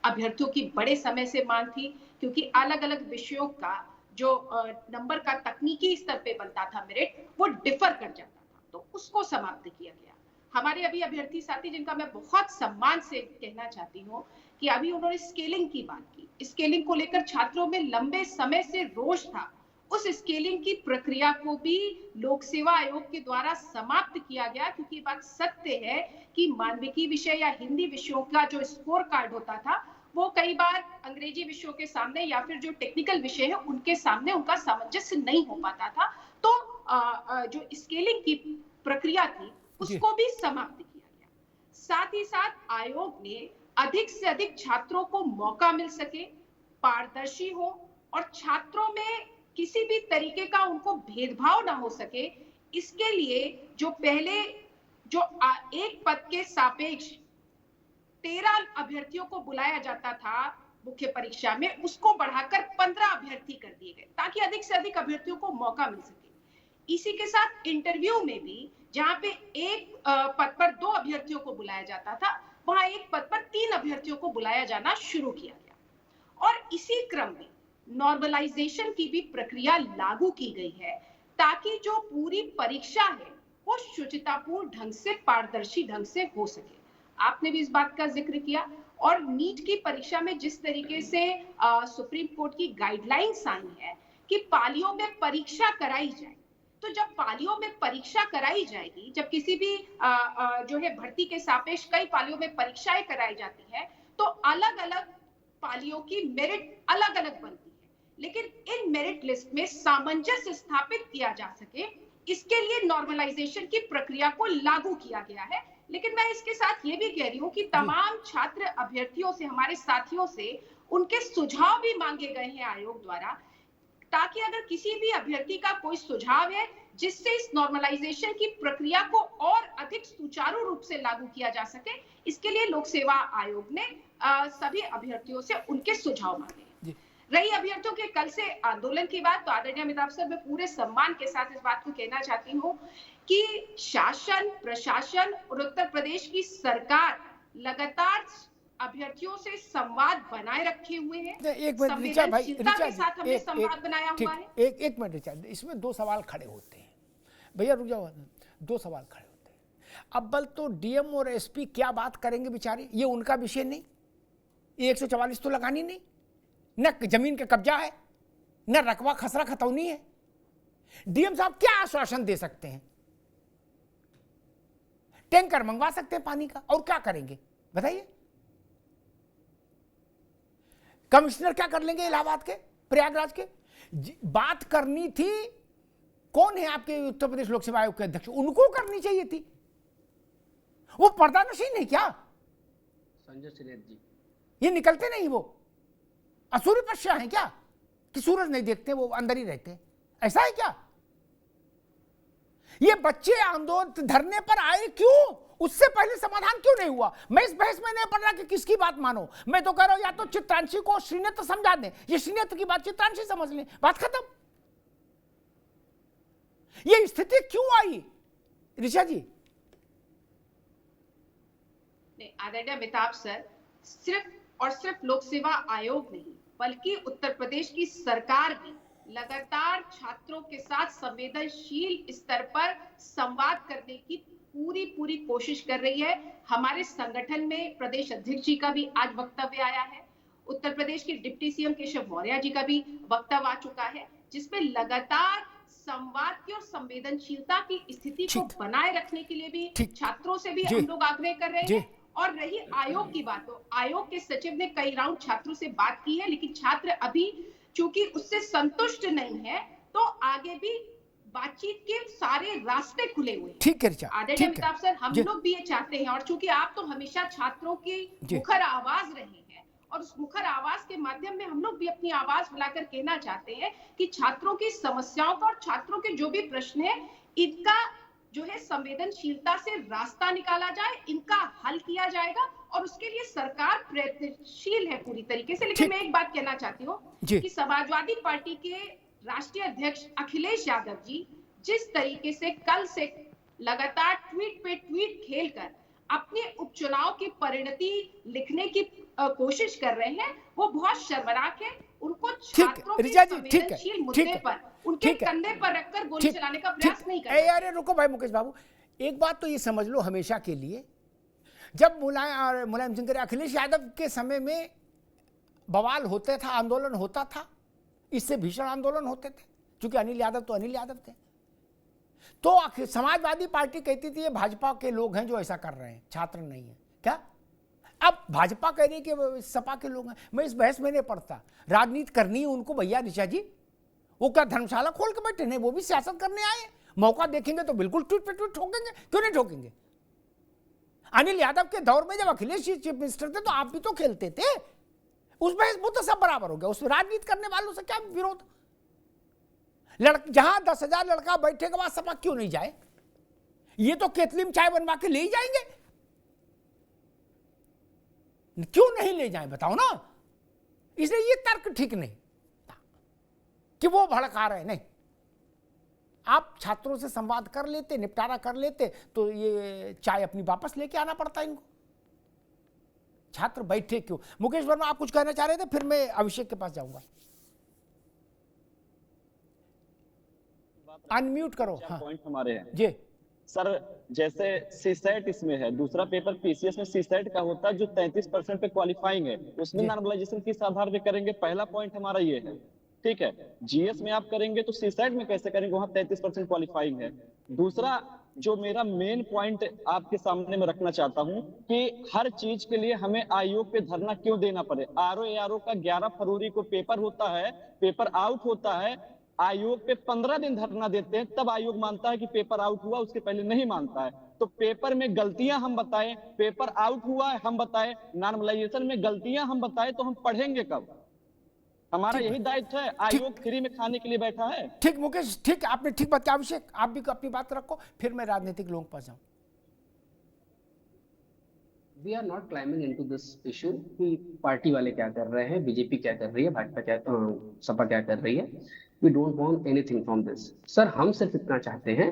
अभ्यर्थियों की बड़े समय से मांग थी, क्योंकि अलग अलग विषयों का जो नंबर का तकनीकी स्तर पे बनता था मेरिट, वो डिफर कर जाता था, तो उसको समाप्त किया गया। हमारे अभी अभ्यर्थी साथी, जिनका मैं बहुत सम्मान से कहना चाहती हूँ कि अभी उन्होंने स्केलिंग की बात की, स्केलिंग को लेकर छात्रों में लंबे समय से रोष था, उस स्केलिंग की प्रक्रिया को भी लोक सेवा आयोग के द्वारा समाप्त किया गया। क्योंकि बात सत्य है कि मानविकी विषय या हिंदी विषयों का जो स्कोर कार्ड होता था वो कई बार अंग्रेजी विषयों के सामने या फिर जो टेक्निकल विषय है उनके सामने उनका सामंजस्य नहीं हो पाता था, तो जो स्केलिंग की प्रक्रिया थी उसको भी समाप्त किया गया। साथ ही साथ आयोग ने अधिक से अधिक छात्रों को मौका मिल सके, पारदर्शी हो और छात्रों में किसी भी तरीके का उनको भेदभाव ना हो सके, इसके लिए जो पहले जो एक पद के सापेक्ष 13 अभ्यर्थियों को बुलाया जाता था मुख्य परीक्षा में, उसको बढ़ाकर 15 अभ्यर्थी कर दिए गए ताकि अधिक से अधिक अभ्यर्थियों को मौका मिल सके। इसी के साथ इंटरव्यू में भी जहां पे एक पद पर 2 अभ्यर्थियों को बुलाया जाता था, वहां एक पद पर 3 अभ्यर्थियों को बुलाया जाना शुरू किया गया। और इसी क्रम में नॉर्मलाइजेशन की भी प्रक्रिया लागू की गई है ताकि जो पूरी परीक्षा है वो शुचितापूर्ण ढंग से, पारदर्शी ढंग से हो सके। आपने भी इस बात का जिक्र किया। और नीट की परीक्षा में जिस तरीके से सुप्रीम कोर्ट की गाइडलाइंस आई है कि पालियों में परीक्षा कराई जाए, तो जब पालियों में परीक्षा कराई जाएगी, जब किसी भी जो है भर्ती के सापेक्ष कई पालियों में परीक्षाएं कराई जाती है, तो अलग अलग पालियों की मेरिट अलग अलग बनती है। लेकिन इन मेरिट लिस्ट में सामंजस्य स्थापित किया जा सके, इसके लिए नॉर्मलाइजेशन की प्रक्रिया को लागू किया गया है। लेकिन मैं इसके साथ ये भी कह रही हूँ कि तमाम छात्र अभ्यर्थियों से, हमारे साथियों से उनके सुझाव भी मांगे गए हैं आयोग द्वारा, ताकि अगर किसी भी अभ्यर्थी का कोई सुझाव है जिससे इस नॉर्मलाइजेशन की प्रक्रिया को और अधिक सुचारू रूप से लागू किया जा सके, इसके लिए लोक सेवा आयोग ने सभी अभ्यर्थियों से उनके सुझाव मांगे। रही अभ्यर्थियों के कल से आंदोलन की बात, तो आदरणीय अमिताभ सर, मैं पूरे सम्मान के साथ इस बात को कहना चाहती हूँ कि शासन, प्रशासन और उत्तर प्रदेश की सरकार लगातार अभ्यर्थियों से संवाद बनाए रखे हुए हैं। एक मिनट ऋचा भाई, संवेदनशीलता के साथ हमने संवाद बनाया हुआ है। एक मिनट ऋचा, इसमें दो सवाल खड़े होते हैं भैया, रुक जाओ, दो सवाल खड़े होते हैं। अव्वल तो डीएम और एसपी क्या बात करेंगे बेचारे, ये उनका विषय नहीं, ये 144 तो लगानी नहीं, न जमीन का कब्जा है, न रकबा खसरा खतौनी है। डीएम साहब क्या आश्वासन दे सकते हैं? टैंकर मंगवा सकते हैं पानी का, और क्या करेंगे बताइए? कमिश्नर क्या कर लेंगे इलाहाबाद के, प्रयागराज के? बात करनी थी, कौन है आपके उत्तर प्रदेश लोक सेवा आयोग के अध्यक्ष, उनको करनी चाहिए थी। वो पर्दानशीन है क्या? संजय सिनेत जी, ये निकलते नहीं, वो असुर पश्या है क्या कि सूरज नहीं देखते, वो अंदर ही रहते हैं, ऐसा है क्या? ये बच्चे आंदोलन धरने पर आए क्यों? उससे पहले समाधान क्यों नहीं हुआ? मैं इस बहस में नहीं पड़ रहा कि किसकी बात मानो, मैं तो कह रहा हूं या तो चित्रांशी को श्रीनेत्र समझा दें, ये श्रीनेत्र की बात चित्रांशी समझ लें, बात खत्म। ये स्थिति क्यों आई ऋचा जी? आदरणीय अमिताभ सर, सिर्फ और सिर्फ लोक सेवा आयोग नहीं बल्कि उत्तर प्रदेश की सरकार भी लगातार छात्रों के साथ संवेदनशील स्तर पर संवाद करने की पूरी कोशिश कर रही है। हमारे संगठन में प्रदेश अध्यक्ष जी का भी आज वक्तव्य आया है, उत्तर प्रदेश के डिप्टी सीएम केशव मौर्य जी का भी वक्तव्य आ चुका है, जिसमें लगातार संवाद की और संवेदनशीलता की स्थिति को बनाए रखने के लिए भी छात्रों से भी हम लोग आग्रह कर रहे हैं। और रही आयोग की बात, तो आयोग के सचिव ने कई राउंड छात्रों से बात की है, लेकिन छात्र अभी चूंकि उससे संतुष्ट नहीं है, तो आगे भी बातचीत के सारे रास्ते खुले हुए हैं। ठीक है आदरणीय अमिताभ सर, हम लोग भी ये चाहते हैं, और चूंकि आप तो हमेशा छात्रों की मुखर आवाज रहे हैं, और उस मुखर आवाज के माध्यम में हम लोग भी अपनी आवाज बुलाकर कहना चाहते हैं कि छात्रों की समस्याओं का और छात्रों के जो भी प्रश्न है, इनका जो है संवेदनशीलता से रास्ता निकाला जाए, इनका हल किया जाएगा, और उसके लिए सरकार प्रयत्नशील है पूरी तरीके से। लेकिन मैं एक बात कहना चाहती हूँ कि समाजवादी पार्टी के राष्ट्रीय अध्यक्ष अखिलेश यादव जी जिस तरीके से कल से लगातार ट्वीट पे ट्वीट खेलकर अपने उपचुनाव की परिणति लिखने की कोशिश कर रहे हैं, वो बहुत शर्मनाक है। उनको छात्रों के संवेदनशील मुद्दे पर उनके कंधे पर रखकर गोली चलाने का प्रयास नहीं करना। अरे रुको भाई मुकेश बाबू, एक बात तो ये समझ लो हमेशा के लिए, जब मुलायम सिंह करे अखिलेश यादव के समय में बवाल होते था, आंदोलन होता था, इससे भीषण आंदोलन होते थे, क्योंकि अनिल यादव तो अनिल यादव थे, तो समाजवादी पार्टी कहती थी ये भाजपा के लोग हैं जो ऐसा कर रहे हैं, छात्र नहीं है क्या? अब भाजपा कह रही कि सपा के लोग हैं। मैं इस बहस में नहीं पड़ता, राजनीति करनी है उनको भैया ऋचा जी, वो क्या धर्मशाला खोल के बैठे नहीं, वो भी सियासत करने आए, मौका देखेंगे तो बिल्कुल ट्वीट पे ट्वीट ठोकेंगे, क्यों नहीं ठोकेंगे? अनिल यादव के दौर में जब अखिलेश जी चीफ मिनिस्टर थे तो आप भी तो खेलते थे, उस बहस वो तो सब बराबर हो गया, उसमें राजनीति करने वालों से क्या विरोध? जहां 10,000 लड़का बैठे के बाद सपा क्यों नहीं जाए? ये तो केतली में चाय बनवा के ले ही जाएंगे, क्यों नहीं ले जाए बताओ ना? इसलिए ये तर्क ठीक नहीं कि वो भड़का रहे, नहीं, आप छात्रों से संवाद कर लेते, निपटारा कर लेते, तो ये चाय अपनी वापस लेके आना पड़ता इनको। छात्र बैठे क्यों? मुकेश वर्मा आप कुछ कहना चाह रहे थे, फिर मैं अभिषेक के पास जाऊंगा। अनम्यूट करो। हाँ पॉइंट हमारे हैं जी सर, जैसे सीसेट इसमें है, दूसरा पेपर पीसीएस में सीसेट का होता है जो 33% पे क्वालिफाइंग है, उसमें नॉर्मलाइजेशन किस आधार पे करेंगे? पहला पॉइंट हमारा ये है, ठीक है। जीएस में आप करेंगे तो सीसेट में कैसे करेंगे? वहां 33% क्वालिफाइंग है। दूसरा जो मेरा मेन पॉइंट आपके सामने में रखना चाहता हूं कि हर चीज के लिए हमें आयोग पे धरना क्यों देना पड़े? आरओ का 11 फरवरी को पेपर होता है, पेपर आउट होता है, आयोग पे 15 दिन धरना देते हैं, तब आयोग मानता है कि पेपर आउट हुआ, उसके पहले नहीं मानता है। तो पेपर में गलतियां हम बताएं, पेपर आउट हुआ है हम बताएं, नॉर्मलाइजेशन में गलतियां हम बताएं, तो हम पढ़ेंगे कब? हमारा यही दायित्व है। आयोग फ्री में खाने के लिए बैठा है। ठीक मुकेश, ठीक, आपने ठीक बात किया। अभिषेक आप भी अपनी बात रखो, फिर मैं राजनीतिक लोगों के पास जाऊं। We are not climbing into this issue कि पार्टी वाले क्या कर रहे हैं, बीजेपी क्या कर रही है, भाजपा क्या सपा क्या कर रही है। We don't want anything from this. Sir हम सिर्फ इतना चाहते हैं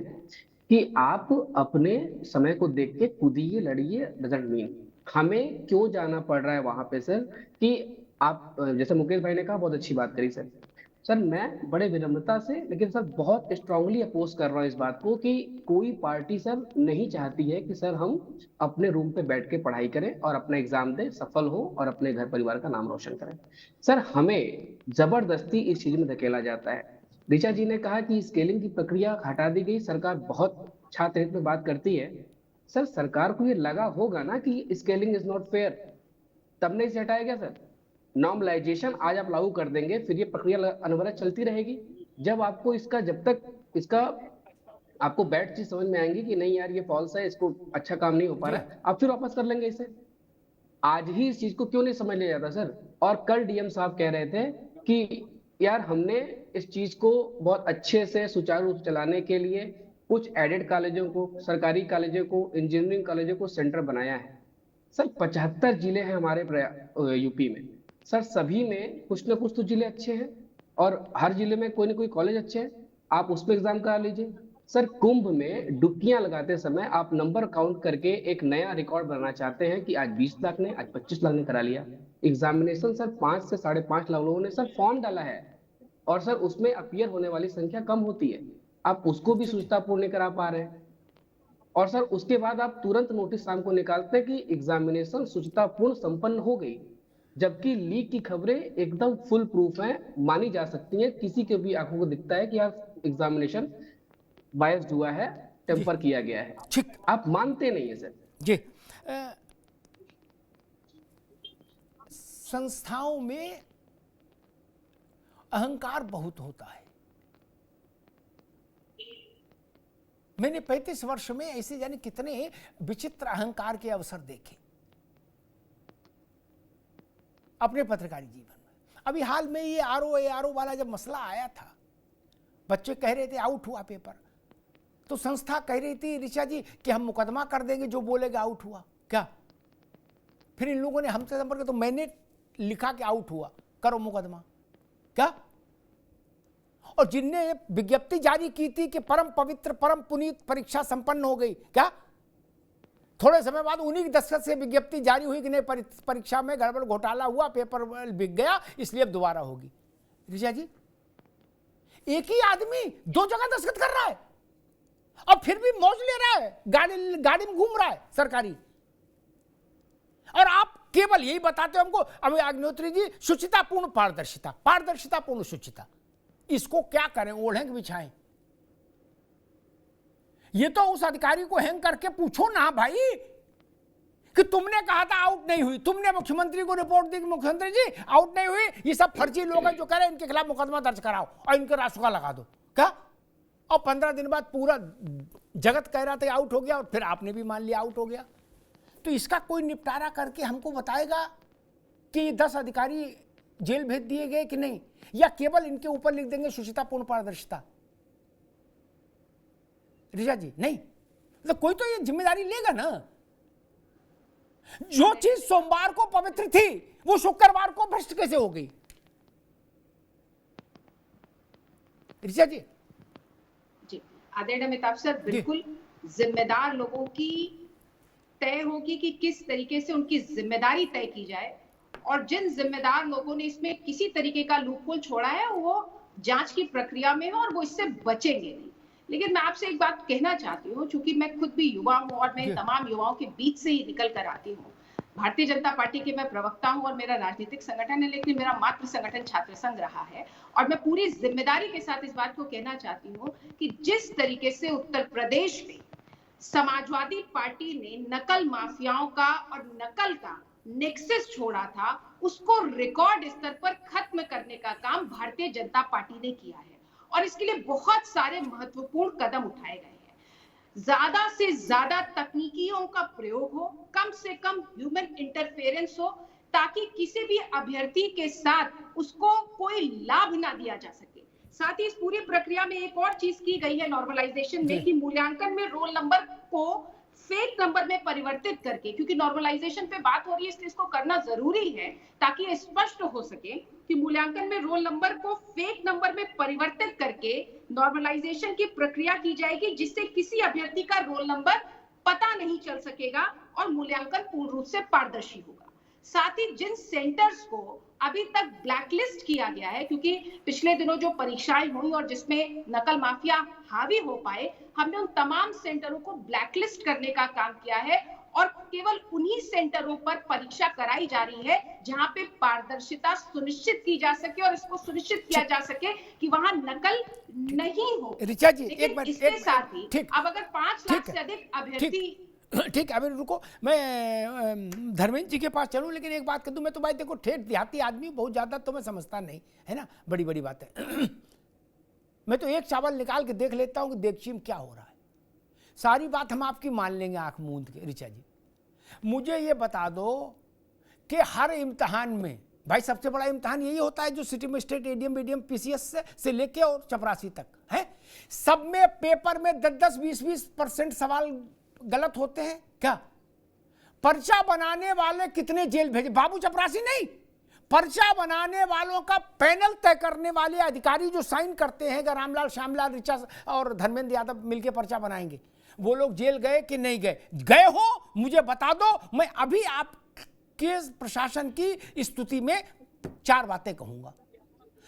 कि आप अपने समय को देख के कूदिए, लड़िए, डजंट मीन हमें क्यों जाना पड़ रहा है वहां पे सर। कि आप जैसे मुकेश भाई ने कहा, बहुत अच्छी बात करी सर। सर मैं बड़े विनम्रता से लेकिन सर बहुत स्ट्रांगली अपोज कर रहा हूँ इस बात को कि कोई पार्टी सर नहीं चाहती है कि सर हम अपने रूम पे बैठ के पढ़ाई करें और अपना एग्जाम दें, सफल हो और अपने घर परिवार का नाम रोशन करें। सर हमें जबरदस्ती इस चीज में धकेला जाता है। ऋचा जी ने कहा कि स्केलिंग की प्रक्रिया हटा दी गई, सरकार बहुत छात्र हित में बात करती है। सर सरकार को ये लगा होगा ना कि स्केलिंग इज नॉट फेयर, तब नहीं इसे हटाया गया सर। नॉर्मलाइजेशन आज आप लागू कर देंगे, फिर ये प्रक्रिया अनवरत चलती रहेगी। जब तक इसका आपको बैठ चीज समझ में आएंगी कि नहीं यार ये फॉल्स है, इसको अच्छा काम नहीं हो पा रहा है, आप फिर वापस कर लेंगे इसे। आज ही इस चीज को क्यों नहीं समझ लिया जाता सर। और कल डीएम साहब कह रहे थे कि यार हमने इस चीज को बहुत अच्छे से सुचारू रूप से चलाने के लिए कुछ एडेड कॉलेजों को, सरकारी कॉलेजों को, इंजीनियरिंग कॉलेजों को सेंटर बनाया है। सर 75 जिले हैं हमारे यूपी में सर, सभी में कुछ ना कुछ तो जिले अच्छे हैं और हर जिले में कोई ना कोई कॉलेज अच्छे हैं, आप उस पर एग्जाम करा लीजिए। सर कुंभ में डुबकियां लगाते समय आप नंबर काउंट करके एक नया रिकॉर्ड बनाना चाहते हैं कि आज 20 लाख ने, आज 25 लाख ने करा लिया एग्जामिनेशन। सर 5 से 5.5 लाख लोगों ने सर फॉर्म डाला है और सर उसमें अपीयर होने वाली संख्या कम होती है, आप उसको भी सुचितापूर्ण नहीं करा पा रहे हैं। और सर उसके बाद आप तुरंत नोटिस शाम को निकालते हैं कि एग्जामिनेशन सुचितापूर्ण संपन्न हो गई, जबकि लीक की खबरें एकदम फुल प्रूफ हैं, मानी जा सकती हैं, किसी के भी आंखों को दिखता है कि यार एग्जामिनेशन बायस्ड हुआ है, टेम्पर किया गया है। ठीक, आप मानते नहीं है सर जी। संस्थाओं में अहंकार बहुत होता है। मैंने 35 वर्ष में ऐसे जाने कितने विचित्र अहंकार के अवसर देखे अपने पत्रकारी जीवन में। अभी हाल में ये आरओ वाला जब मसला आया था, बच्चे कह रहे थे आउट हुआ पेपर, तो संस्था कह रही थी ऋचा जी कि हम मुकदमा कर देंगे, जो बोलेगा आउट हुआ। क्या फिर इन लोगों ने हमसे संपर्क किया तो मैंने लिखा कि आउट हुआ, करो मुकदमा। क्या और जिनने विज्ञप्ति जारी की थी कि परम पवित्र परम पुनीत परीक्षा संपन्न हो गई, क्या थोड़े समय बाद उन्हीं की दस्तखत से विज्ञप्ति जारी हुई कि नहीं परीक्षा में गड़बड़ घोटाला हुआ, पेपर बिक गया, इसलिए अब दोबारा होगी। ऋचा जी एक ही आदमी 2 जगह दस्तखत कर रहा है और फिर भी मौज ले रहा है, गाड़ी में घूम रहा है सरकारी, और आप केवल यही बताते हो हमको अभी अग्निहोत्री जी शुचितापूर्ण पारदर्शिता, पारदर्शितापूर्ण शुचिता, इसको क्या करें, ओढ़ें बिछाएं? ये तो उस अधिकारी को हैंग करके पूछो ना भाई कि तुमने कहा था आउट नहीं हुई, तुमने मुख्यमंत्री को रिपोर्ट दी कि मुख्यमंत्री जी आउट नहीं हुई, ये सब फर्जी लोग हैं जो कह रहे हैं, इनके खिलाफ मुकदमा दर्ज कराओ और इनके रासुका लगा दो। क्या और 15 दिन बाद पूरा जगत कह रहा था आउट हो गया और फिर आपने भी मान लिया आउट हो गया। तो इसका कोई निपटारा करके हमको बताएगा कि 10 अधिकारी जेल भेज दिए गए कि नहीं, या केवल इनके ऊपर लिख देंगे शुचितापूर्ण पारदर्शिता? ऋचा जी नहीं, तो कोई तो ये जिम्मेदारी लेगा ना। जो चीज सोमवार को पवित्र थी वो शुक्रवार को भ्रष्ट कैसे हो गई? ऋचा जी जी आदरणीय अमिताभ सर, बिल्कुल जिम्मेदार लोगों की तय होगी कि किस तरीके से उनकी जिम्मेदारी तय की जाए, और जिन जिम्मेदार लोगों ने इसमें किसी तरीके का लूपहोल छोड़ा है वो जांच की प्रक्रिया में है और वो इससे बचेंगे नहीं। लेकिन मैं आपसे एक बात कहना चाहती हूँ, चूंकि मैं खुद भी युवा हूँ और मैं तमाम युवाओं के बीच से ही निकल कर आती हूँ। भारतीय जनता पार्टी के मैं प्रवक्ता हूँ और मेरा राजनीतिक संगठन है, लेकिन मेरा मातृ संगठन छात्र संघ रहा है, और मैं पूरी जिम्मेदारी के साथ इस बात को कहना चाहती हूँ कि जिस तरीके से उत्तर प्रदेश में समाजवादी पार्टी ने नकल माफियाओं का और नकल का नेक्सस छोड़ा था, उसको रिकॉर्ड स्तर पर खत्म करने का काम भारतीय जनता पार्टी ने किया है और इसके लिए बहुत सारे महत्वपूर्ण कदम उठाए गए हैं। ज्यादा से ज्यादा तकनीकियों का प्रयोग हो, कम से कम ह्यूमन इंटरफेरेंस हो, ताकि किसी भी अभ्यर्थी के साथ उसको कोई लाभ ना दिया जा सके। साथ ही इस पूरी प्रक्रिया में एक और चीज की गई है नॉर्मलाइजेशन में, कि मूल्यांकन में रोल नंबर को फेक नंबर में परिवर्तित करके, क्योंकि नॉर्मलाइजेशन पे बात हो रही है इसलिए इसको करना जरूरी है ताकि ये स्पष्ट हो सके कि मूल्यांकन में रोल नंबर को फेक नंबर में परिवर्तित करके नॉर्मलाइजेशन की प्रक्रिया की जाएगी, जिससे किसी अभ्यर्थी का रोल नंबर पता नहीं चल सकेगा और मूल्यांकन पूर्ण रूप से पारदर्शी होगा। साथ ही जिन सेंटर्स को अभी तक ब्लैकलिस्ट किया गया है, क्योंकि पिछले दिनों जो परीक्षाएं हुई और जिसमें नकल माफिया हावी हो पाए, हमने उन तमाम सेंटरों को ब्लैकलिस्ट करने का काम किया है और केवल उन्हीं सेंटरों पर परीक्षा कराई जा रही है जहां पे पारदर्शिता सुनिश्चित की जा सके और इसको सुनिश्चित किया जा सके कि वहां नकल नहीं हो। ऋचा जी, लेकिन इसके साथ ही अब अगर 5 लाख से अधिक अभ्यर्थी, ठीक है, अभी रुको, मैं धर्मेंद्र जी के पास चलूं, लेकिन एक बात कर दूं, मैं तो भाई देखो ठेठ देहाती आदमी बहुत ज्यादा तो मैं समझता नहीं है ना, बड़ी बड़ी बात है। मैं तो एक चावल निकाल के देख लेता हूं कि देखिए में क्या हो रहा है। सारी बात हम आपकी मान लेंगे आंख मूंद के। ऋचा जी, मुझे ये बता दो कि हर इम्तहान में भाई सबसे बड़ा इम्तहान यही होता है जो सिटी में स्टेट एडीएम बीडीएम पीसीएस से लेके और चपरासी तक है, सब में पेपर में 10-10, 20-20% सवाल गलत होते हैं क्या? पर्चा बनाने वाले कितने जेल भेजे? बाबू चपरासी नहीं, पर्चा बनाने वालों का पैनल तय करने वाले अधिकारी जो साइन करते हैं, अगर रामलाल, श्यामलाल, ऋचा और धर्मेंद्र यादव मिलकर पर्चा बनाएंगे, वो लोग जेल गए कि नहीं गए? गए हो मुझे बता दो, मैं अभी आपके प्रशासन की स्तुति में 4 बातें कहूंगा,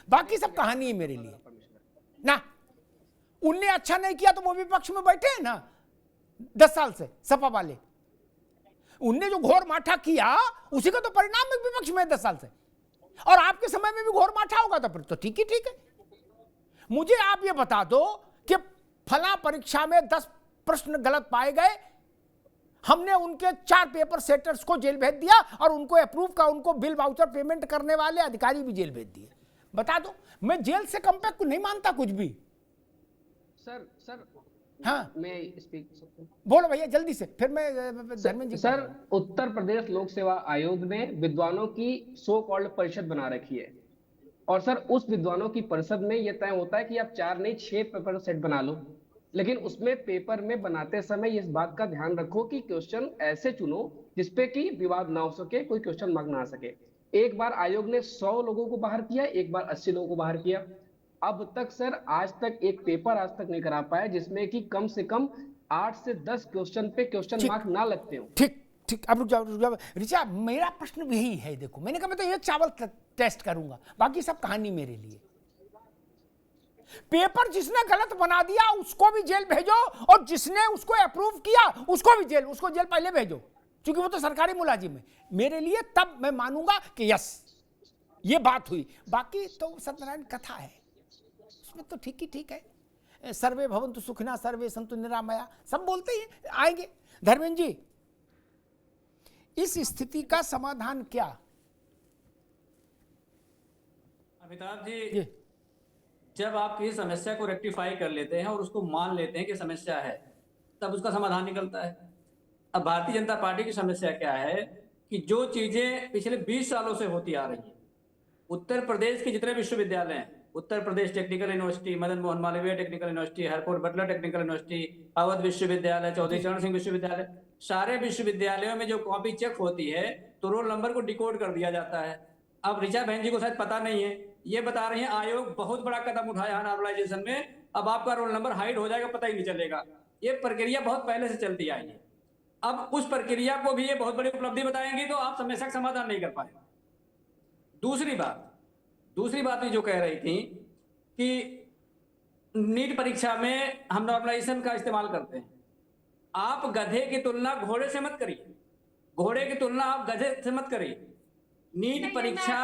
बाकी सब कहानी है मेरे लिए ना। उनने अच्छा नहीं किया तो वो विपक्ष में बैठे हैं ना 10 साल से, सपा वाले। उनने जो घोर माठा किया उसी का तो परिणाम है विपक्ष में 10 साल से, और आपके समय में भी घोर माठा होगा तो फिर तो ठीक ही ठीक है। मुझे आप ये बता दो कि फला परीक्षा में 10 प्रश्न गलत पाए गए, हमने उनके 4 पेपर सेटर्स को जेल भेज दिया और उनको अप्रूव का, उनको बिल वाउचर पेमेंट करने वाले अधिकारी भी जेल भेज दिए। बता दो, मैं जेल से कम पे नहीं मानता कुछ भी। सर हाँ, मैं स्पीक सकता हूं? बोलो भैया जल्दी से, फिर मैं धर्मेंद्र जी। सर, उत्तर प्रदेश लोक सेवा आयोग ने विद्वानों की सो कॉल्ड परिषद बना रखी है, और सर उस विद्वानों की परिषद में यह तय होता है कि आप 4 नहीं 6 पेपर सेट बना लो, लेकिन उसमें पेपर में बनाते समय इस बात का ध्यान रखो कि क्वेश्चन ऐसे चुनो जिसपे कि विवाद ना हो सके, कोई क्वेश्चन मार्क ना आ सके। एक बार आयोग ने 100 लोगों को बाहर किया, एक बार 80 लोगों को बाहर किया। अब तक सर आज तक एक पेपर आज तक नहीं करा पाया जिसमें कि कम से कम 8 से 10 क्वेश्चन पे क्वेश्चन मार्क ना लगते हो। ठीक ठीक, अब रुक जाओ ऋचा, मेरा प्रश्न भी यही है। देखो, मैंने कहा मैं तो एक चावल टेस्ट करूंगा, बाकी सब कहानी मेरे लिए। पेपर जिसने गलत बना दिया उसको भी जेल भेजो, और जिसने उसको अप्रूव किया उसको भी जेल, उसको जेल पहले भेजो, क्योंकि वो तो सरकारी मुलाजिम है मेरे लिए। तब मैं मानूंगा कि यस ये बात हुई। बाकी तो सत्यनारायण कथा है, उसमें तो ठीक ही ठीक है। सर्वे भवन्तु सुखिनः सर्वे सन्तु निरामया सब बोलते ही आएंगे। धर्मेंद्र जी, इस स्थिति का समाधान क्या? अमिताभ जी, जब आप किसी समस्या को रेक्टिफाई कर लेते हैं और उसको मान लेते हैं कि समस्या है, तब उसका समाधान निकलता है। अब भारतीय जनता पार्टी की समस्या क्या है कि जो चीजें पिछले 20 सालों से होती आ रही हैं, उत्तर प्रदेश के जितने विश्वविद्यालय हैं, Uttar Pradesh Technical University, Madan Mohan Malaviya Technical University, Harcourt Butler Technical University, Awadh विश्वविद्यालय, चौधरी चरण सिंह विश्वविद्यालय, सारे विश्वविद्यालयों में जो कॉपी चेक होती है तो रोल नंबर को डिकोड कर दिया जाता है। अब ऋचा बहन जी को शायद पता नहीं है, ये बता रही हैं आयोग बहुत बड़ा कदम उठाया नॉर्मलाइजेशन में, अब आपका रोल नंबर हाइड हो जाएगा, पता ही नहीं चलेगा। ये प्रक्रिया बहुत पहले से चलती आई है। अब उस प्रक्रिया को भी ये बहुत बड़ी उपलब्धि बताएंगी तो आप समस्या का समाधान नहीं कर पाए। दूसरी बात जो कह रही थी कि नीट परीक्षा में हम नॉर्मलाइजेशन का इस्तेमाल करते हैं। आप गधे की तुलना घोड़े से मत करिए, घोड़े की तुलना आप गधे से मत करिए। नीट परीक्षा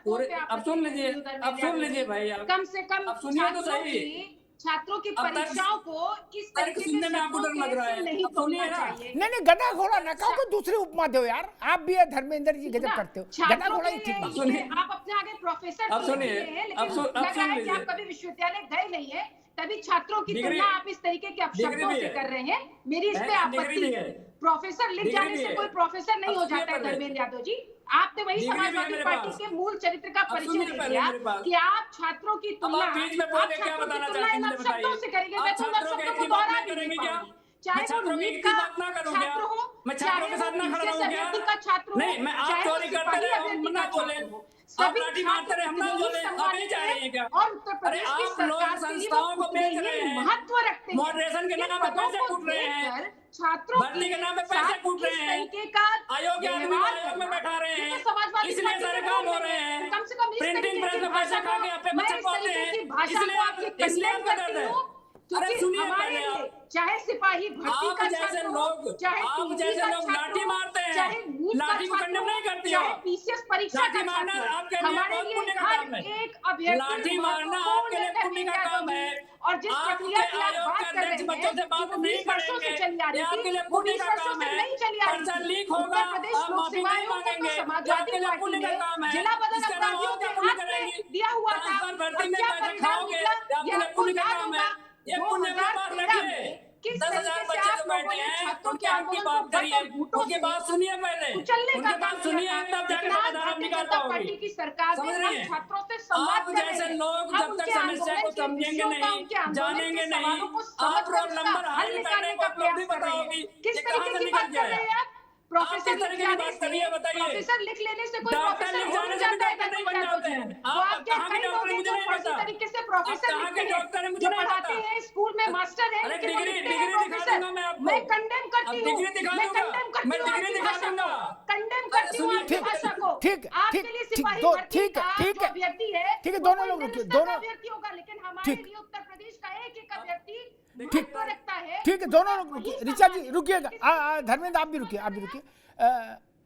पूरे, अब सुन लीजिए भाई, कम से कम अब सुनिए तो सही, छात्रों की परीक्षाओं को इस तरीके सुनने में आपको डर लग रहा है, नहीं सुनिए ना। नहीं गधा घोड़ा ना कहो, कोई दूसरी उपमा दो यार। आप भी है धर्मेंद्र जी गजब करते हो, गधा घोड़ा ही ठीक बात। सुनिए, आप अपने आगे प्रोफेसर अब सुनिए, अब सुन लीजिए, आप कभी विश्वविद्यालय गए नहीं है, तभी छात्रों की तुलना आप इस तरीके के अपशब्दों से कर रहे हैं। मेरी इस पे आपत्ति है। प्रोफेसर लिख जाने से कोई प्रोफेसर नहीं हो जाता है धर्मेंद्र यादव जी। आपने वही समाजवादी पार्टी के मूल चरित्र का परिचय दिया कि आप छात्रों की तुलना इन शब्दों से करेंगे। मैं तो उन शब्दों को दोहरा नहीं पाऊंगी चाहे छात्रों वो की नीट एक का बात ना करूं क्या? छात्र हो, मैं छात्रों के साथ ना खड़ा रहूं क्या? का छात्र हो, नहीं, मैं आप चाहे वो चोरी करते सिपाही रहे, हम अभ्यर्थी ना का बोले। छात्र हो, आप सभी लाठी मारते रहे, हम ना छात्र बोले। प्रतिनिधि आप नहीं जा रही हैं क्या? और उत्तर अरे प्रदेश की आप सरकार लोग के लिए संस्थाओं को वो बेच उतने रहे ही हैं, महत्व रखते हैं। मॉडरेशन के इन नाम पे पदों पैसे को कूट रहे हैं, देखकर छात्रों भर्ती के नाम पे साथ पैसे कूट किस रहे हैं, तरीके का अयोग्य आदमी को व्यवहार आयोग में करना, बैठा रहे ये तो हैं, समाजवादी इसलिए पार्टी के सारे रूल काम हो में रहे है। हैं। कम से कम इस प्रिंटिंग तरीके प्रेस की में पैसे भाषा खा को के अपने मैं बच्चे इस पाते तरीके हैं, की भाषा इसलिए को आप आपकी इसलिए कंडेम आपका करती दर्द है। हूँ, अरे क्योंकि सुनिए हमारे पहले लिए आप चाहे सिपाही भर्ती आप का जैसे छात्र हो, लोग चाहे आप टीटी जैसे का लोग छात्र लाठी हो, मारते हैं, चाहे नीट का लाठी को छात्र कंडेम हो, नहीं करती चाहे हो। पीसीएस परीक्षा लाठी का मारना छात्र हो, आपके लिए हमारे बहुत लिए पुण्य का हर काम है। एक अभ्यर्थी लाठी मारना आपके लिए पुण्य का काम है। और जिस प्रक्रिया आपके की आप आयोग बात के कर अध्यक्ष रहे बच्चों हैं से कि बात वो नहीं 20 वर्षों से करेंगे, चली आ ये रही आपके थी, लिए वो पुण्य 20 का वर्षों काम से है। नहीं चली आ रही पर्चा थी। लीक होगा, उत्तर प्रदेश आप लोक माफी सेवा नहीं आयोग को तो मांगेंगे, ये समाजवादी आपके लिए पार्टी पुण्य का ने काम है। जिला बदल इसके अलावा अपराधियों और के क्या पुण्य हाथ में करेंगी? दिया हुआ था, ट्रांसफर भर्ती और में क्या पैसे परिणाम खाओगे, निकला ये आपके ये लिए आपको पुण्य का याद काम होगा। है। ये पुण्य अपने पास 2013 रखिए। में किस 10,000 तरीके से बच्चे आप जो लोगों बैठे ने हैं, छात्रों उनकी के आपकी आंदोलन को बात बट करिए, और घूंटों उनकी से बात सुनिए पहले, कुचलने का उनकी काम बात किया सुनिए, था। तब जाके लेकिन आज समाधान आप भारतीय निकाल जनता पाओगी। पार्टी की सरकार समझ ने रही हम हैं? छात्रों से संवाद आप कर रहे जैसे हैं। लोग हम जब तक उनके समस्या आंदोलन को के समझेंगे विषयों का, नहीं, उनके आंदोलन जानेंगे के नहीं, सवालों को आप समझकर रोल उसका नंबर हल हाइड निकालने करने का को प्रयास भी कर रहे बताओगी, हैं। किस ये कहाँ तरीके से की निकल बात के कर रहे आया? हैं आप? प्रोफेसर किस लिख तरह की जाने बात से, करिए, बताइए। प्रोफेसर लिख लेने से कोई डॉक्टर प्रोफेसर लिख हो जाने नहीं से भी जाता है, डॉक्टर नहीं बन क्या जाते बोलूं? हैं। तो आप आपके कहाँ के कई लोग डॉक्टर हैं हैं मुझे जो नहीं फर्जी पता। तरीके से आप प्रोफेसर कहाँ लिखते के हैं, डॉक्टर हैं मुझे जो नहीं पढ़ाते पता। हैं, स्कूल में मास्टर हैं, अरे लेकिन वो डिग्री लिखते हैं डिग्री दिखा प्रोफेसर। दूंगा मैं आपको। मैं कंडेम करती अब हूँ, डिग्री दिखा मैं दूंगा, कंडेम करती मैं हूँ डिग्री आपकी दिखा भाषा दूंगा। को, कंडेम अरे करती हूँ सुनिए, आपकी भाषा को। ठीक है, आपके ठीक, लिए ठीक, सिपाही दो- भर्ती ठीक है, का ठीक जो है, अभ्यर्थी है, ठीक है, वो दोनों कोई लोग रुकिए, निम्न स्तर का दोनों- अभ्यर्थी होगा, लेकिन हमारे ठीक। लिए उत्तर प्रदेश का एक अभ्यर्थी ठीक महत्व रखता है। ठीक है, दोनों लोग उसका रुकिए। वही ऋचा जी सम्मान है। रुकिएगा, धर्मेंद्र आप भी रुकिए, आप भी रुकिए।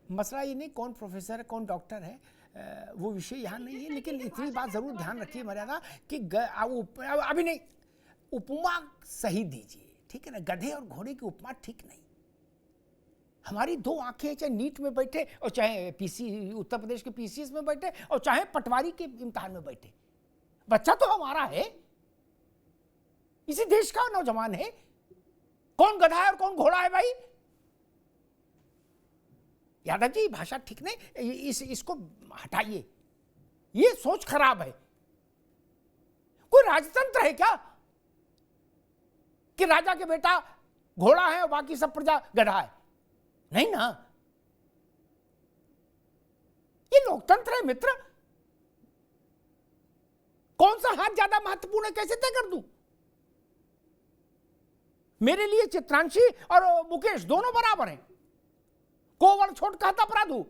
मसला ये नहीं कौन प्रोफेसर है कौन डॉक्टर है, वो विषय यहाँ नहीं है, लेकिन इतनी बात जरूर ध्यान रखिए मर्यादा कि अभी नहीं, उपमा सही दीजिए, ठीक है ना। गधे और घोड़े की उपमा ठीक नहीं। हमारी दो आंखें, चाहे नीट में बैठे और चाहे पीसी उत्तर प्रदेश के पीसीएस में बैठे और चाहे पटवारी के इम्तिहान में बैठे, बच्चा तो हमारा है, इसी देश का नौजवान है। कौन गधा है और कौन घोड़ा है भाई? यादव जी भाषा ठीक नहीं, इसको हटाइए, ये सोच खराब है। कोई राजतंत्र है क्या कि राजा के बेटा घोड़ा है और बाकी सब प्रजा गधा है? नहीं ना, ये लोकतंत्र है मित्र। कौन सा हाथ ज्यादा महत्वपूर्ण है कैसे तय कर दूं? मेरे लिए चित्रांशी और मुकेश दोनों बराबर हैं, कोवड़ छोट कहता अपराध हूं।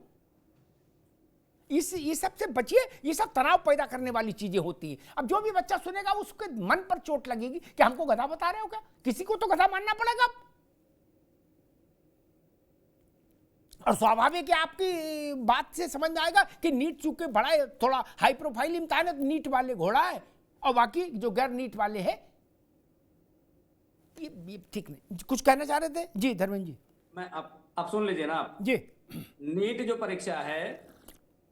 ये सब से बचिए, ये सब तनाव पैदा करने वाली चीजें होती हैं। अब जो भी बच्चा सुनेगा उसके मन पर चोट लगेगी कि हमको गधा बता रहे हो क्या? किसी को तो गधा मानना पड़ेगा। और स्वाभाविक है, आपकी बात से समझ में आएगा कि नीट चूंकि बड़ा थोड़ा हाई प्रोफाइल इम्तिहान है, तो नीट वाले घोड़ा है और बाकी जो गैर नीट वाले हैं ये ठीक नहीं। कुछ कहना चाह रहे थे जी धर्मेंद्र जी? मैं अब सुन लीजिए ना आप जी। नीट जो परीक्षा है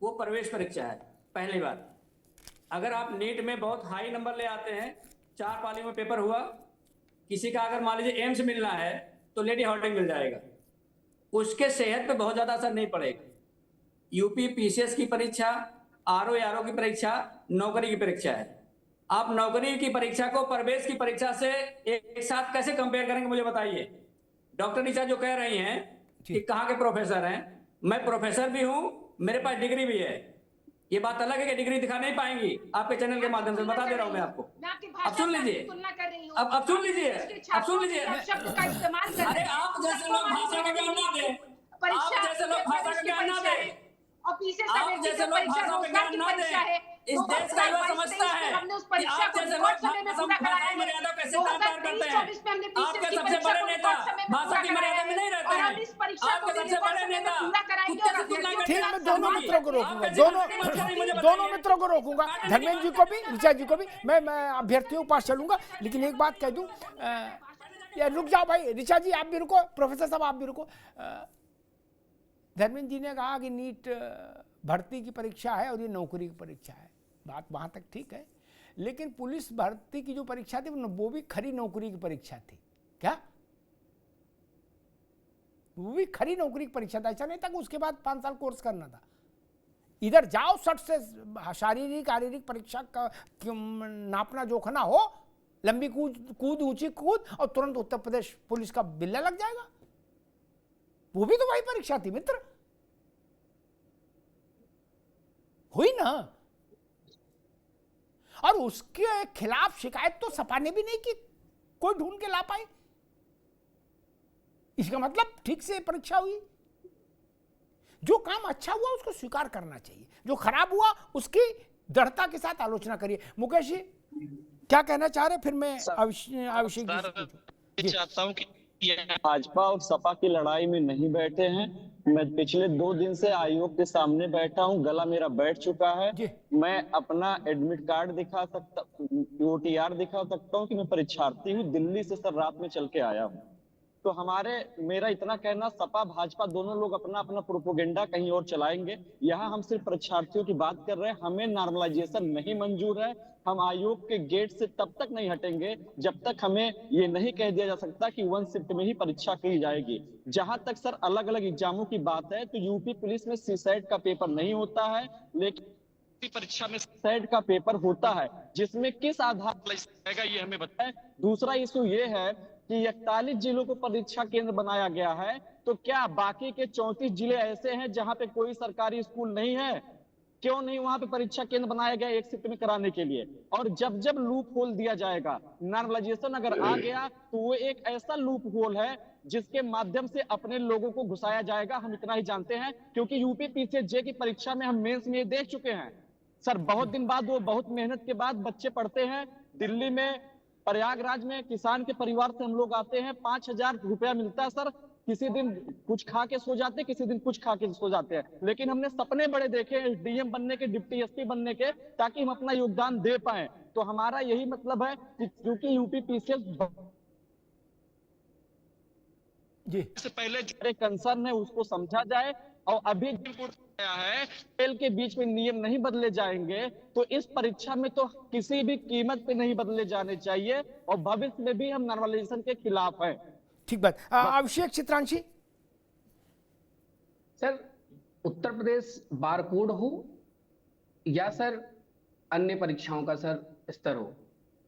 वो प्रवेश परीक्षा है। पहली बात, अगर आप नीट में बहुत हाई नंबर ले आते हैं, 4 पाली में पेपर हुआ, किसी का अगर मान लीजिए एम्स मिलना है तो लेडी हार्डिंग मिल जाएगा, उसके सेहत पे बहुत ज्यादा असर नहीं पड़ेगा। यूपी पीसीएस की परीक्षा, आरओ की परीक्षा नौकरी की परीक्षा है। आप नौकरी की परीक्षा को प्रवेश की परीक्षा से एक साथ कैसे कंपेयर करेंगे मुझे बताइए। डॉक्टर ऋचा जो कह रही हैं कि कहाँ के प्रोफेसर हैं, मैं प्रोफेसर भी हूं, मेरे पास डिग्री भी है। ये बात अलग है कि डिग्री दिखा नहीं पाएंगी, आपके चैनल के माध्यम से बता दे रहा हूं मैं आपको। अब सुन लीजिए, अब सुन लीजिए, अब सुन लीजिए। अरे आप जैसे लोग भाषा का ज्ञान ना दें, आप जैसे लोग भाषा का ज्ञान ना दें, आप जैसे लोग भाषा का ज्ञान ना दें, इस देश का युवा समझता है कि आप जैसे लोग भाषा की मर्यादा कैसे पार करते हैं। आपके सबसे बड़े नेता भाषा की मर्यादा में नहीं रहते हैं। आपके सबसे बड़े नेता कुत्ते से तुलना करते ठीक, हैं। मैं दोनों मित्रों को रोकूंगा, दोनों मित्रों को रोकूंगा, धर्मेंद्र जी को भी, ऋचा जी को भी। मैं अभ्यर्थियों के पास चलूंगा, लेकिन एक बात कह दूं, यार रुक जाओ भाई, ऋचा जी आप भी रुको, प्रोफेसर साहब आप भी रुको। धर्मेंद्र जी ने कहा कि नीट भर्ती की परीक्षा है और ये नौकरी की परीक्षा है, बात वहां तक ठीक है, लेकिन पुलिस भर्ती की जो परीक्षा थी वो भी खरी नौकरी की परीक्षा थी क्या? वो भी खरी नौकरी की परीक्षा था, ऐसा नहीं था कि उसके बाद 5 साल कोर्स करना था। इधर जाओ सट से शारीरिक परीक्षा का नापना जोखना हो लंबी कूद ऊंची कूद और तुरंत उत्तर प्रदेश पुलिस का बिल्ला लग जाएगा। वो भी तो वही परीक्षा थी मित्र, हुई ना। और उसके खिलाफ शिकायत तो सपा ने भी नहीं की, कोई ढूंढ के ला पाए। इसका मतलब ठीक से परीक्षा हुई। जो काम अच्छा हुआ उसको स्वीकार करना चाहिए, जो खराब हुआ उसकी दृढ़ता के साथ आलोचना करिए। मुकेश जी क्या कहना चाह रहे, फिर मैं अभिषेक जी चाहता हूं कि भाजपा और सपा की लड़ाई में नहीं बैठे हैं। मैं पिछले 2 दिन से आयोग के सामने बैठा हूं, गला मेरा बैठ चुका है। मैं अपना एडमिट कार्ड दिखा सकता, OTR दिखा सकता हूं कि मैं परीक्षार्थी हूं। दिल्ली से सर रात में चल के आया हूं। तो मेरा इतना कहना, सपा भाजपा दोनों लोग अपना अपना प्रोपोगेंडा कहीं और चलाएंगे। यहाँ हम सिर्फ परीक्षार्थियों की बात कर रहे हैं। हमें नॉर्मलाइजेशन नहीं मंजूर है। हम आयोग के गेट से तब तक नहीं हटेंगे जब तक हमें ये नहीं कह दिया जा सकता कि 1 शिफ्ट में ही परीक्षा की जाएगी। जहां तक सर अलग अलग एग्जामों की बात है, तो यूपी पुलिस में सीसैट का पेपर नहीं होता है, लेकिन परीक्षा में सीसैट का पेपर होता है, जिसमें किस आधार पर ये हमें बताएं। दूसरा इशू ये है कि 41 जिलों को परीक्षा केंद्र बनाया गया है, तो क्या बाकी के 34 जिले ऐसे हैं जहां पे कोई सरकारी स्कूल नहीं है? क्यों नहीं वहां पे परीक्षा केंद्र बनाया गया 1 शिफ्ट में कराने के लिए? और जब जब लूप होल दिया जाएगा, नॉर्मलाइजेशन अगर आ गया, तो वो एक ऐसा लूप होल है जिसके माध्यम से अपने लोगों को घुसाया जाएगा। हम इतना ही जानते हैं, क्योंकि यूपी पीसीएस की परीक्षा में हम मेंस में देख चुके हैं सर। बहुत दिन बाद, वो बहुत मेहनत के बाद बच्चे पढ़ते हैं। दिल्ली में प्रयागराज में किसान के परिवार से हम लोग आते हैं, 5000 रुपया मिलता है सर। किसी दिन कुछ खा के सो जाते हैं, किसी दिन कुछ खा के सो जाते हैं, लेकिन हमने सपने बड़े देखे डीएम बनने के, डिप्टी एसपी बनने के, ताकि हम अपना योगदान दे पाए। तो हमारा यही मतलब है कि क्योंकि यूपी पीसीएस से पहले जो कंसर्न है उसको समझा जाए, और अभी है खेल के बीच में नियम नहीं बदले जाएंगे, तो इस परीक्षा में तो किसी भी कीमत पे नहीं बदले जाने चाहिए, और भविष्य में भी हम नॉर्मलाइजेशन के खिलाफ हैं। ठीक बात। अभिषेक Chitranshi sir, Uttar Pradesh bar code हो या सर अन्य परीक्षाओं का सर स्तर हो,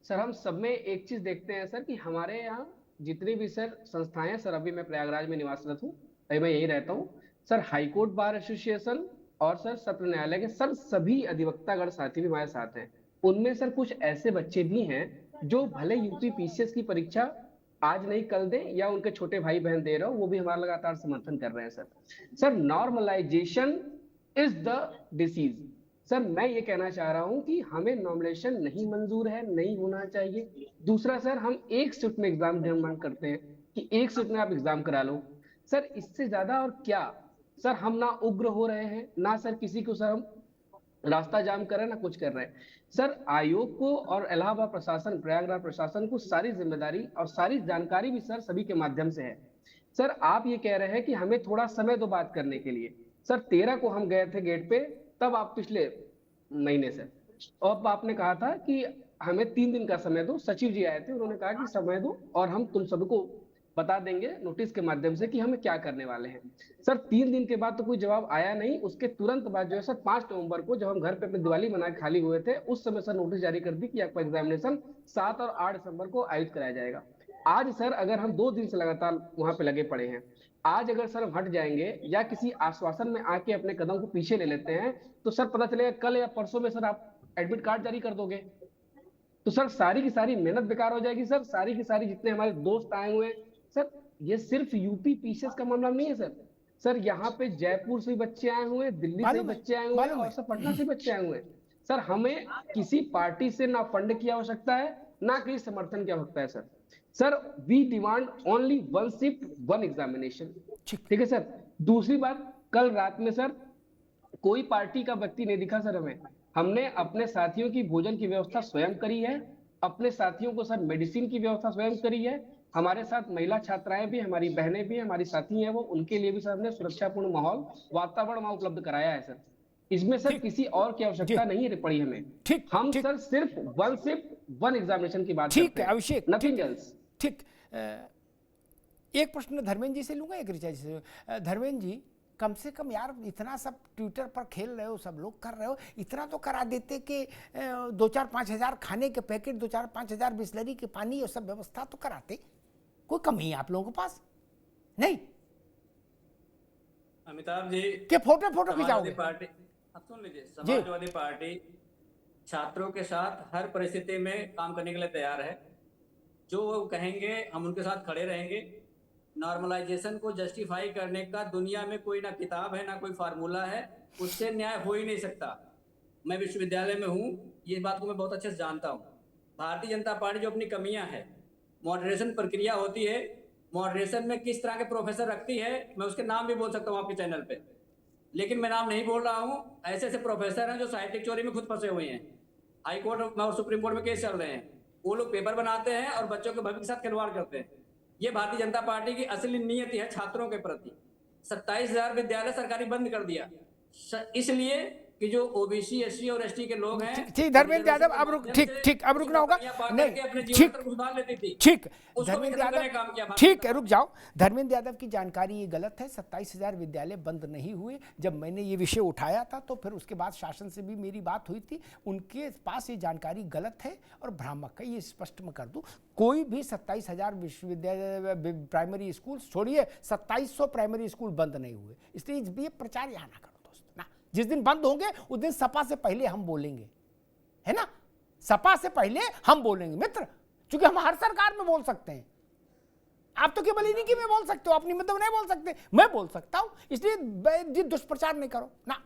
सर हम सब में एक चीज देखते हैं सर कि हमारे यहाँ जितनी भी सर संस्थाएं, सर अभी मैं प्रयागराज में निवासरत हूँ, अभी मैं यही रहता हूँ सर। हाईकोर्ट बार एसोसिएशन और सर सत्र न्यायालय के सर सभी अधिवक्तागण साथी भी हमारे साथ हैं। उनमें सर कुछ ऐसे बच्चे भी हैं जो भले यूपी पीसीएस की परीक्षा आज नहीं कल दे, या उनके छोटे भाई बहन दे रहे हो, वो भी हमारा लगातार समर्थन कर रहे हैं sir. Sir normalization is the disease. Sir मैं ये कहना चाह रहा हूं कि हमें नॉर्मलाइजेशन नहीं मंजूर है, नहीं होना चाहिए। दूसरा सर, हम 1 शिफ्ट में एग्जाम मांग करते हैं कि 1 शिफ्ट में आप एग्जाम करा लो। सर इससे ज्यादा और क्या सर? हम ना उग्र हो रहे हैं, ना सर किसी को सर हम रास्ता जाम कर रहे हैं, ना कुछ कर रहे हैं। सर आयोग को और इलाहाबाद प्रशासन, प्रयागराज प्रशासन को सारी जिम्मेदारी और सारी जानकारी भी सर सभी के माध्यम से है। सर आप ये कह रहे हैं कि हमें थोड़ा समय दो बात करने के लिए। सर 13 को हम गए थे गेट पे, तब आप पिछले महीने से, और आपने कहा था कि हमें 3 दिन का समय दो। सचिव जी आए थे, उन्होंने कहा कि समय दो और हम तुम सबको बता देंगे नोटिस के माध्यम से कि हमें क्या करने वाले हैं। सर 3 दिन के बाद तो कोई जवाब आया नहीं। उसके तुरंत बाद जो है सर 5 नवंबर को, जब हम घर पे अपनी दिवाली मना के खाली हुए थे, उस समय सर नोटिस जारी कर दी कि आपका एग्जामिनेशन 7 और 8 दिसंबर को आयोजित कराया जाएगा। आज सर अगर हम 2 दिन से लगातार वहां पे लगे पड़े हैं, आज अगर सर हम हट जाएंगे या किसी आश्वासन में आके अपने कदम को पीछे ले लेते हैं, तो सर पता चलेगा कल या परसों में सर आप एडमिट कार्ड जारी कर दोगे, तो सर सारी की सारी मेहनत बेकार हो जाएगी। सर सारी की सारी जितने हमारे दोस्त आए हुए हैं सर, ये सिर्फ यूपी पीसीएस का मामला नहीं है सर। सर यहाँ पे जयपुर से बच्चे आए हुए हैं, दिल्ली से बच्चे आए हुए हैं, और सर पटना से बच्चे आए हुए हैं। सर हमें किसी पार्टी से ना फंड की आवश्यकता है, ना किसी समर्थन की आवश्यकता है sir. Sir we demand only 1 shift 1 examination. ठीक है सर। दूसरी बात, कल रात में सर कोई पार्टी का व्यक्ति नहीं दिखा सर हमें। हमने अपने साथियों की भोजन की व्यवस्था स्वयं करी है, अपने साथियों को सर मेडिसिन की व्यवस्था स्वयं करी है। हमारे साथ महिला छात्राएं भी, हमारी बहनें भी, हमारी साथी हैं वो, उनके लिए भी सर हमने सुरक्षापूर्ण माहौल, वातावरण वहां उपलब्ध कराया है सर। इसमें सर किसी और की आवश्यकता नहीं पड़ी हमें। हम सर सिर्फ 1 शिफ्ट 1 एग्जामिनेशन की बात ठीक है अभिषेक, नथिंग एल्स। ठीक। एक प्रश्न धर्मेंद्र जी से लूंगा, एक ऋचा जी से। धर्मेंद्र जी, कम से कम यार इतना सब ट्विटर पर खेल रहे हो, सब लोग कर रहे हो, इतना तो करा देते कि 2-4-5 हज़ार खाने के पैकेट, 2-4-5 हज़ार बिस्लरी के पानी, ये सब व्यवस्था तो कराते। कोई कमी है आप लोगों के पास? नहीं। अमिताभ जी के फोटो खिंचाओगे? पार्टी, अब सुन लीजिए, समाजवादी पार्टी छात्रों के साथ हर परिस्थिति में काम करने के लिए तैयार है। जो वो कहेंगे हम उनके साथ खड़े रहेंगे। नॉर्मलाइजेशन को जस्टिफाई करने का दुनिया में कोई ना किताब है, ना कोई फार्मूला है, उससे न्याय हो ही नहीं सकता। मैं विश्वविद्यालय में हूँ, ये बात को मैं बहुत अच्छे से जानता हूँ। भारतीय जनता पार्टी जो अपनी कमियां है, मॉडरेशन प्रक्रिया होती है, मॉडरेशन में किस तरह के प्रोफेसर रखती है, मैं उसके नाम भी बोल सकता हूँ आपके चैनल पे, लेकिन मैं नाम नहीं बोल रहा हूँ। ऐसे ऐसे प्रोफेसर हैं जो साहित्यिक चोरी में खुद फंसे हुए हैं, हाई कोर्ट और सुप्रीम कोर्ट में केस चल रहे हैं। वो लोग पेपर बनाते हैं और बच्चों के भविष्य के साथ खिलवाड़ करते हैं। ये भारतीय जनता पार्टी की असली नीयति है छात्रों के प्रति। 27,000 विद्यालय सरकारी बंद कर दिया, इसलिए कि जो ओबीसी, एससी और एसटी के लोग हैं। ठीक धर्मेंद्र यादव, अब रुक, ठीक अब रुकना होगा। नहीं, ठीक धर्मेंद्र यादव, ठीक है, रुक जाओ। धर्मेंद्र यादव की जानकारी ये गलत है। 27,000 विद्यालय बंद नहीं हुए। जब मैंने ये विषय उठाया था तो फिर उसके बाद शासन से भी मेरी बात हुई थी, उनके पास ये जानकारी गलत है और भ्रामक है। ये स्पष्ट मैं कर दूं, कोई भी 27,000 विश्वविद्यालय प्राइमरी स्कूल छोड़िए, 2700 प्राइमरी स्कूल बंद नहीं हुए। इसलिए ये प्रचार यहाँ ना करो दोस्त ना। जिस दिन बंद होंगे उस दिन सपा से पहले हम बोलेंगे, है ना, सपा से पहले हम बोलेंगे मित्र, क्योंकि हम हर सरकार में बोल सकते हैं। आप तो केवल इन्हीं की में बोल सकते हो, अपनी मतलब नहीं बोल सकते, मैं बोल सकता हूं। इसलिए दुष्प्रचार नहीं करो ना,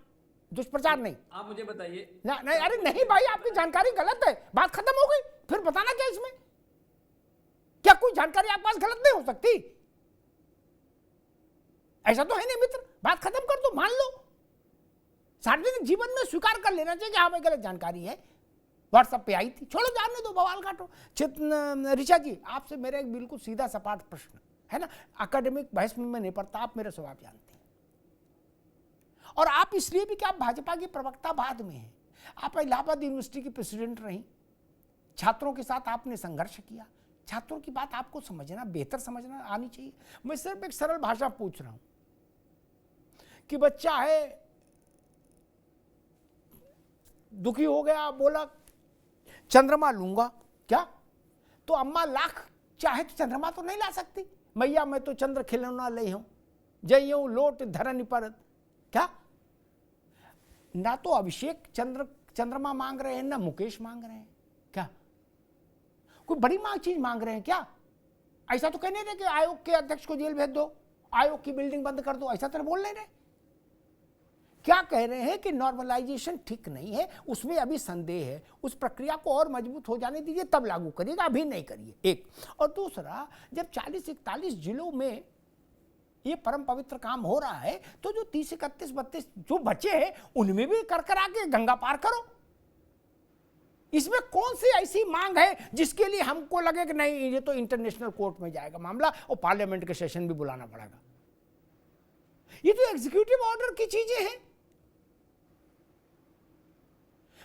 दुष्प्रचार नहीं। आप मुझे बताइए ना, नहीं, अरे नहीं भाई, आपकी जानकारी गलत है, बात खत्म हो गई। फिर बताना क्या इसमें? क्या कोई जानकारी आपके पास गलत नहीं हो सकती? ऐसा तो है नहीं मित्र, बात खत्म कर दो, मान लो। सार्वजनिक जीवन में स्वीकार कर लेना चाहिए कि हाँ भाई गलत जानकारी है, व्हाट्सएप पे आई थी, छोड़ो, जानने दो, बवाल काटो। ऋचा जी, आपसे मेरा एक बिल्कुल सीधा सपाट प्रश्न है ना, एकेडमिक बहस में मैं नहीं पढ़ता, आप मेरा स्वभाव जानते हैं। और आप इसलिए भी कि आप भाजपा की प्रवक्ता बाद में हैं, आप इलाहाबाद यूनिवर्सिटी की प्रेसिडेंट रही, छात्रों के साथ आपने संघर्ष किया, छात्रों की बात आपको समझना, बेहतर समझना आनी चाहिए। मैं सिर्फ एक सरल भाषा पूछ रहा हूं कि बच्चा है, दुखी हो गया, बोला चंद्रमा लूंगा, क्या? तो अम्मा लाख चाहे तो चंद्रमा तो नहीं ला सकती। मैया मैं तो चंद्र खिलौना ले हूं, जइयो लोट धरनी पर, क्या? ना तो अभिषेक चंद्रमा मांग रहे हैं, ना मुकेश मांग रहे हैं, क्या कोई बड़ी चीज मांग रहे हैं क्या? ऐसा तो कहने रहे कि आयोग के अध्यक्ष को जेल भेज दो, आयोग की बिल्डिंग बंद कर दो, ऐसा तो बोल नहीं रहे। क्या कह रहे हैं कि नॉर्मलाइजेशन ठीक नहीं है, उसमें अभी संदेह है, उस प्रक्रिया को और मजबूत हो जाने दीजिए तब लागू करिएगा, अभी नहीं करिए। एक और दूसरा, जब 40-41 जिलों में ये परम पवित्र काम हो रहा है तो जो 30, 31, 32 जो बचे हैं उनमें भी कर के गंगा पार करो। इसमें कौन सी ऐसी मांग है जिसके लिए हमको लगे कि नहीं ये तो इंटरनेशनल कोर्ट में जाएगा मामला और पार्लियामेंट के सेशन भी बुलाना पड़ेगा? ये तो एग्जीक्यूटिव ऑर्डर की चीजें हैं।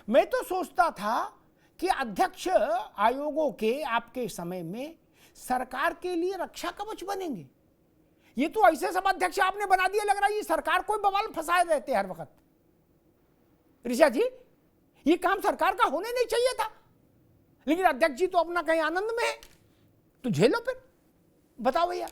मैं तो सोचता था कि अध्यक्ष आयोगों के आपके समय में सरकार के लिए रक्षा कवच बनेंगे। ये तो ऐसे सब अध्यक्ष आपने बना दिया, लग रहा है ये सरकार कोई बवाल फंसाए रहते हर वक्त। ऋचा जी, ये काम सरकार का होने नहीं चाहिए था, लेकिन अध्यक्ष जी तो अपना कहीं आनंद में है, तो झेलो फिर। बताओ भैया।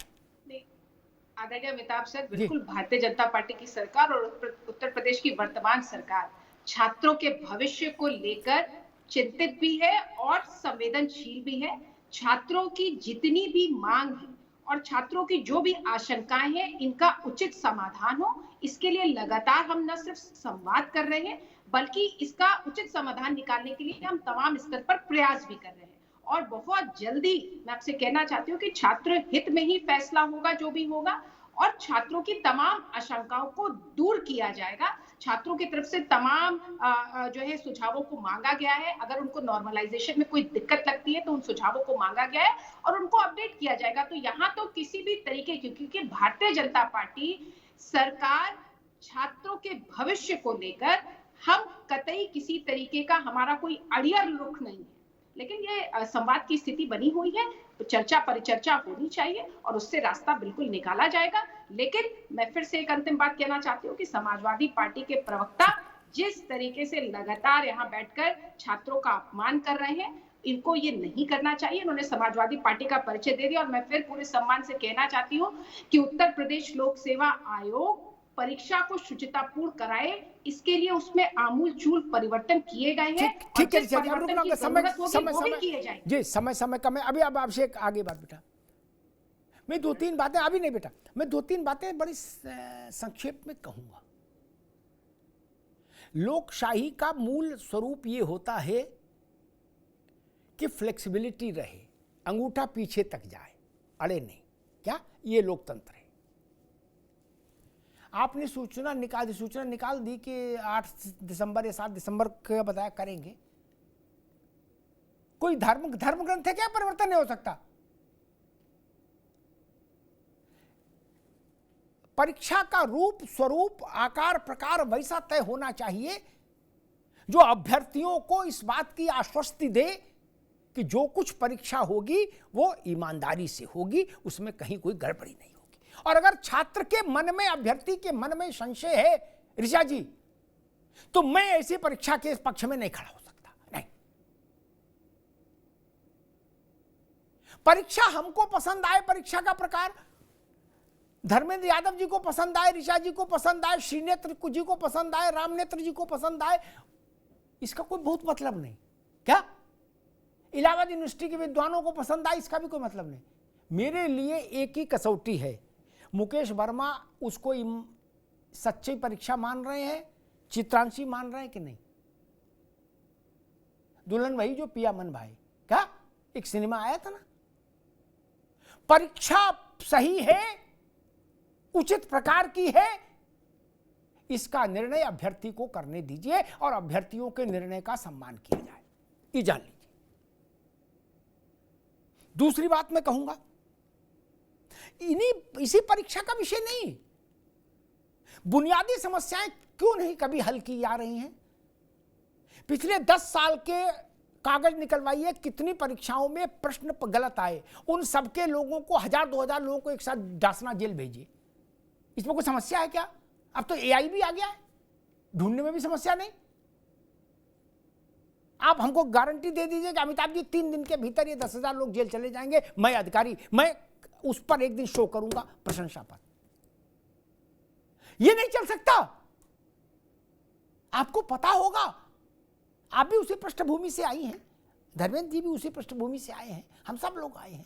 आदरणीय अमिताभ सर, बिल्कुल भारतीय जनता पार्टी की सरकार और उत्तर प्रदेश की वर्तमान सरकार छात्रों के भविष्य को लेकर चिंतित भी है और संवेदनशील भी है। छात्रों की जितनी भी मांग है और छात्रों की जो भी आशंकाएं हैं, इनका उचित समाधान हो, इसके लिए लगातार हम न सिर्फ संवाद कर रहे हैं बल्कि इसका उचित समाधान निकालने के लिए हम तमाम स्तर पर प्रयास भी कर रहे हैं। और बहुत जल्दी मैं आपसे कहना चाहती हूँ कि छात्र हित में ही फैसला होगा जो भी होगा, और छात्रों की तमाम आशंकाओं को दूर किया जाएगा। छात्रों की तरफ से तमाम जो है सुझावों को मांगा गया है। अगर उनको नॉर्मलाइजेशन में कोई दिक्कत लगती है तो उन सुझावों को मांगा गया है और उनको अपडेट किया जाएगा। तो यहाँ तो किसी भी तरीके की, क्योंकि भारतीय जनता पार्टी सरकार छात्रों के भविष्य को लेकर हम कतई किसी तरीके का हमारा कोई अड़ियर रुख नहीं है, लेकिन ये संवाद की स्थिति बनी हुई है, तो चर्चा परिचर्चा होनी चाहिए और उससे रास्ता बिल्कुल निकाला जाएगा। लेकिन मैं फिर से एक अंतिम बात कहना चाहती हूँ कि समाजवादी पार्टी के प्रवक्ता जिस तरीके से लगातार यहाँ बैठकर छात्रों का अपमान कर रहे हैं, इनको ये नहीं करना चाहिए। इन्होंने समाजवादी पार्टी का परिचय दे दिया और मैं फिर पूरे सम्मान से कहना चाहती हूँ कि उत्तर प्रदेश लोक सेवा आयोग परीक्षा को शुचितापूर्ण कराए, इसके लिए उसमें आमूलचूल परिवर्तन किए गए हैं। ठीक है, समय समय का मैं अभी अब आपसे आगे बात बेटा, मैं दो तीन बातें अभी नहीं बेटा, मैं दो तीन बातें बड़ी संक्षेप में कहूंगा। लोकशाही का मूल स्वरूप ये होता है कि फ्लेक्सिबिलिटी रहे, अंगूठा पीछे तक जाए, अड़े नहीं। क्या ये लोकतंत्र है? आपने सूचना निकाल दी कि 8 दिसंबर या 7 दिसंबर का बताया करेंगे। कोई धर्म ग्रंथ है क्या परिवर्तन नहीं हो सकता? परीक्षा का रूप, स्वरूप, आकार, प्रकार वैसा तय होना चाहिए जो अभ्यर्थियों को इस बात की आश्वस्ति दे कि जो कुछ परीक्षा होगी वो ईमानदारी से होगी, उसमें कहीं कोई गड़बड़ी नहीं होगी। और अगर छात्र के मन में, अभ्यर्थी के मन में संशय है ऋषा जी, तो मैं ऐसी परीक्षा के पक्ष में नहीं खड़ा हो सकता। नहीं, परीक्षा हमको पसंद आए, परीक्षा का प्रकार धर्मेंद्र यादव जी को पसंद आए, ऋषा जी को पसंद आए, श्रीनेत्र जी को पसंद आए, रामनेत्र जी को पसंद आए, इसका कोई बहुत मतलब नहीं। क्या इलाहाबाद यूनिवर्सिटी के विद्वानों को पसंद आए, इसका भी कोई मतलब नहीं। मेरे लिए एक ही कसौटी है, मुकेश वर्मा उसको सच्ची परीक्षा मान रहे हैं, चित्रांशी मान रहे हैं कि नहीं। दुल्हन वही जो पिया मन भाई, क्या एक सिनेमा आया था ना। परीक्षा सही है, उचित प्रकार की है, इसका निर्णय अभ्यर्थी को करने दीजिए और अभ्यर्थियों के निर्णय का सम्मान किया जाए, ये जान लीजिए। दूसरी बात मैं कहूंगा, इसी परीक्षा का विषय नहीं, बुनियादी समस्याएं क्यों नहीं कभी हल की जा रही हैं? पिछले 10 साल के कागज निकलवाइए, कितनी परीक्षाओं में प्रश्न गलत आए, उन सबके लोगों को 1000-2000 लोगों को एक साथ डासना जेल भेजिए। इसमें कोई समस्या है क्या? अब तो AI भी आ गया है, ढूंढने में भी समस्या नहीं। आप हमको गारंटी दे दीजिए कि अमिताभ जी 3 दिन के भीतर ये 10,000 लोग जेल चले जाएंगे, मैं अधिकारी, मैं उस पर एक दिन शो करूंगा प्रशंसा पर। ये नहीं चल सकता। आपको पता होगा, आप भी उसी पृष्ठभूमि से आई हैं, धर्मेंद्र जी भी उसी पृष्ठभूमि से आए हैं, हम सब लोग आए हैं।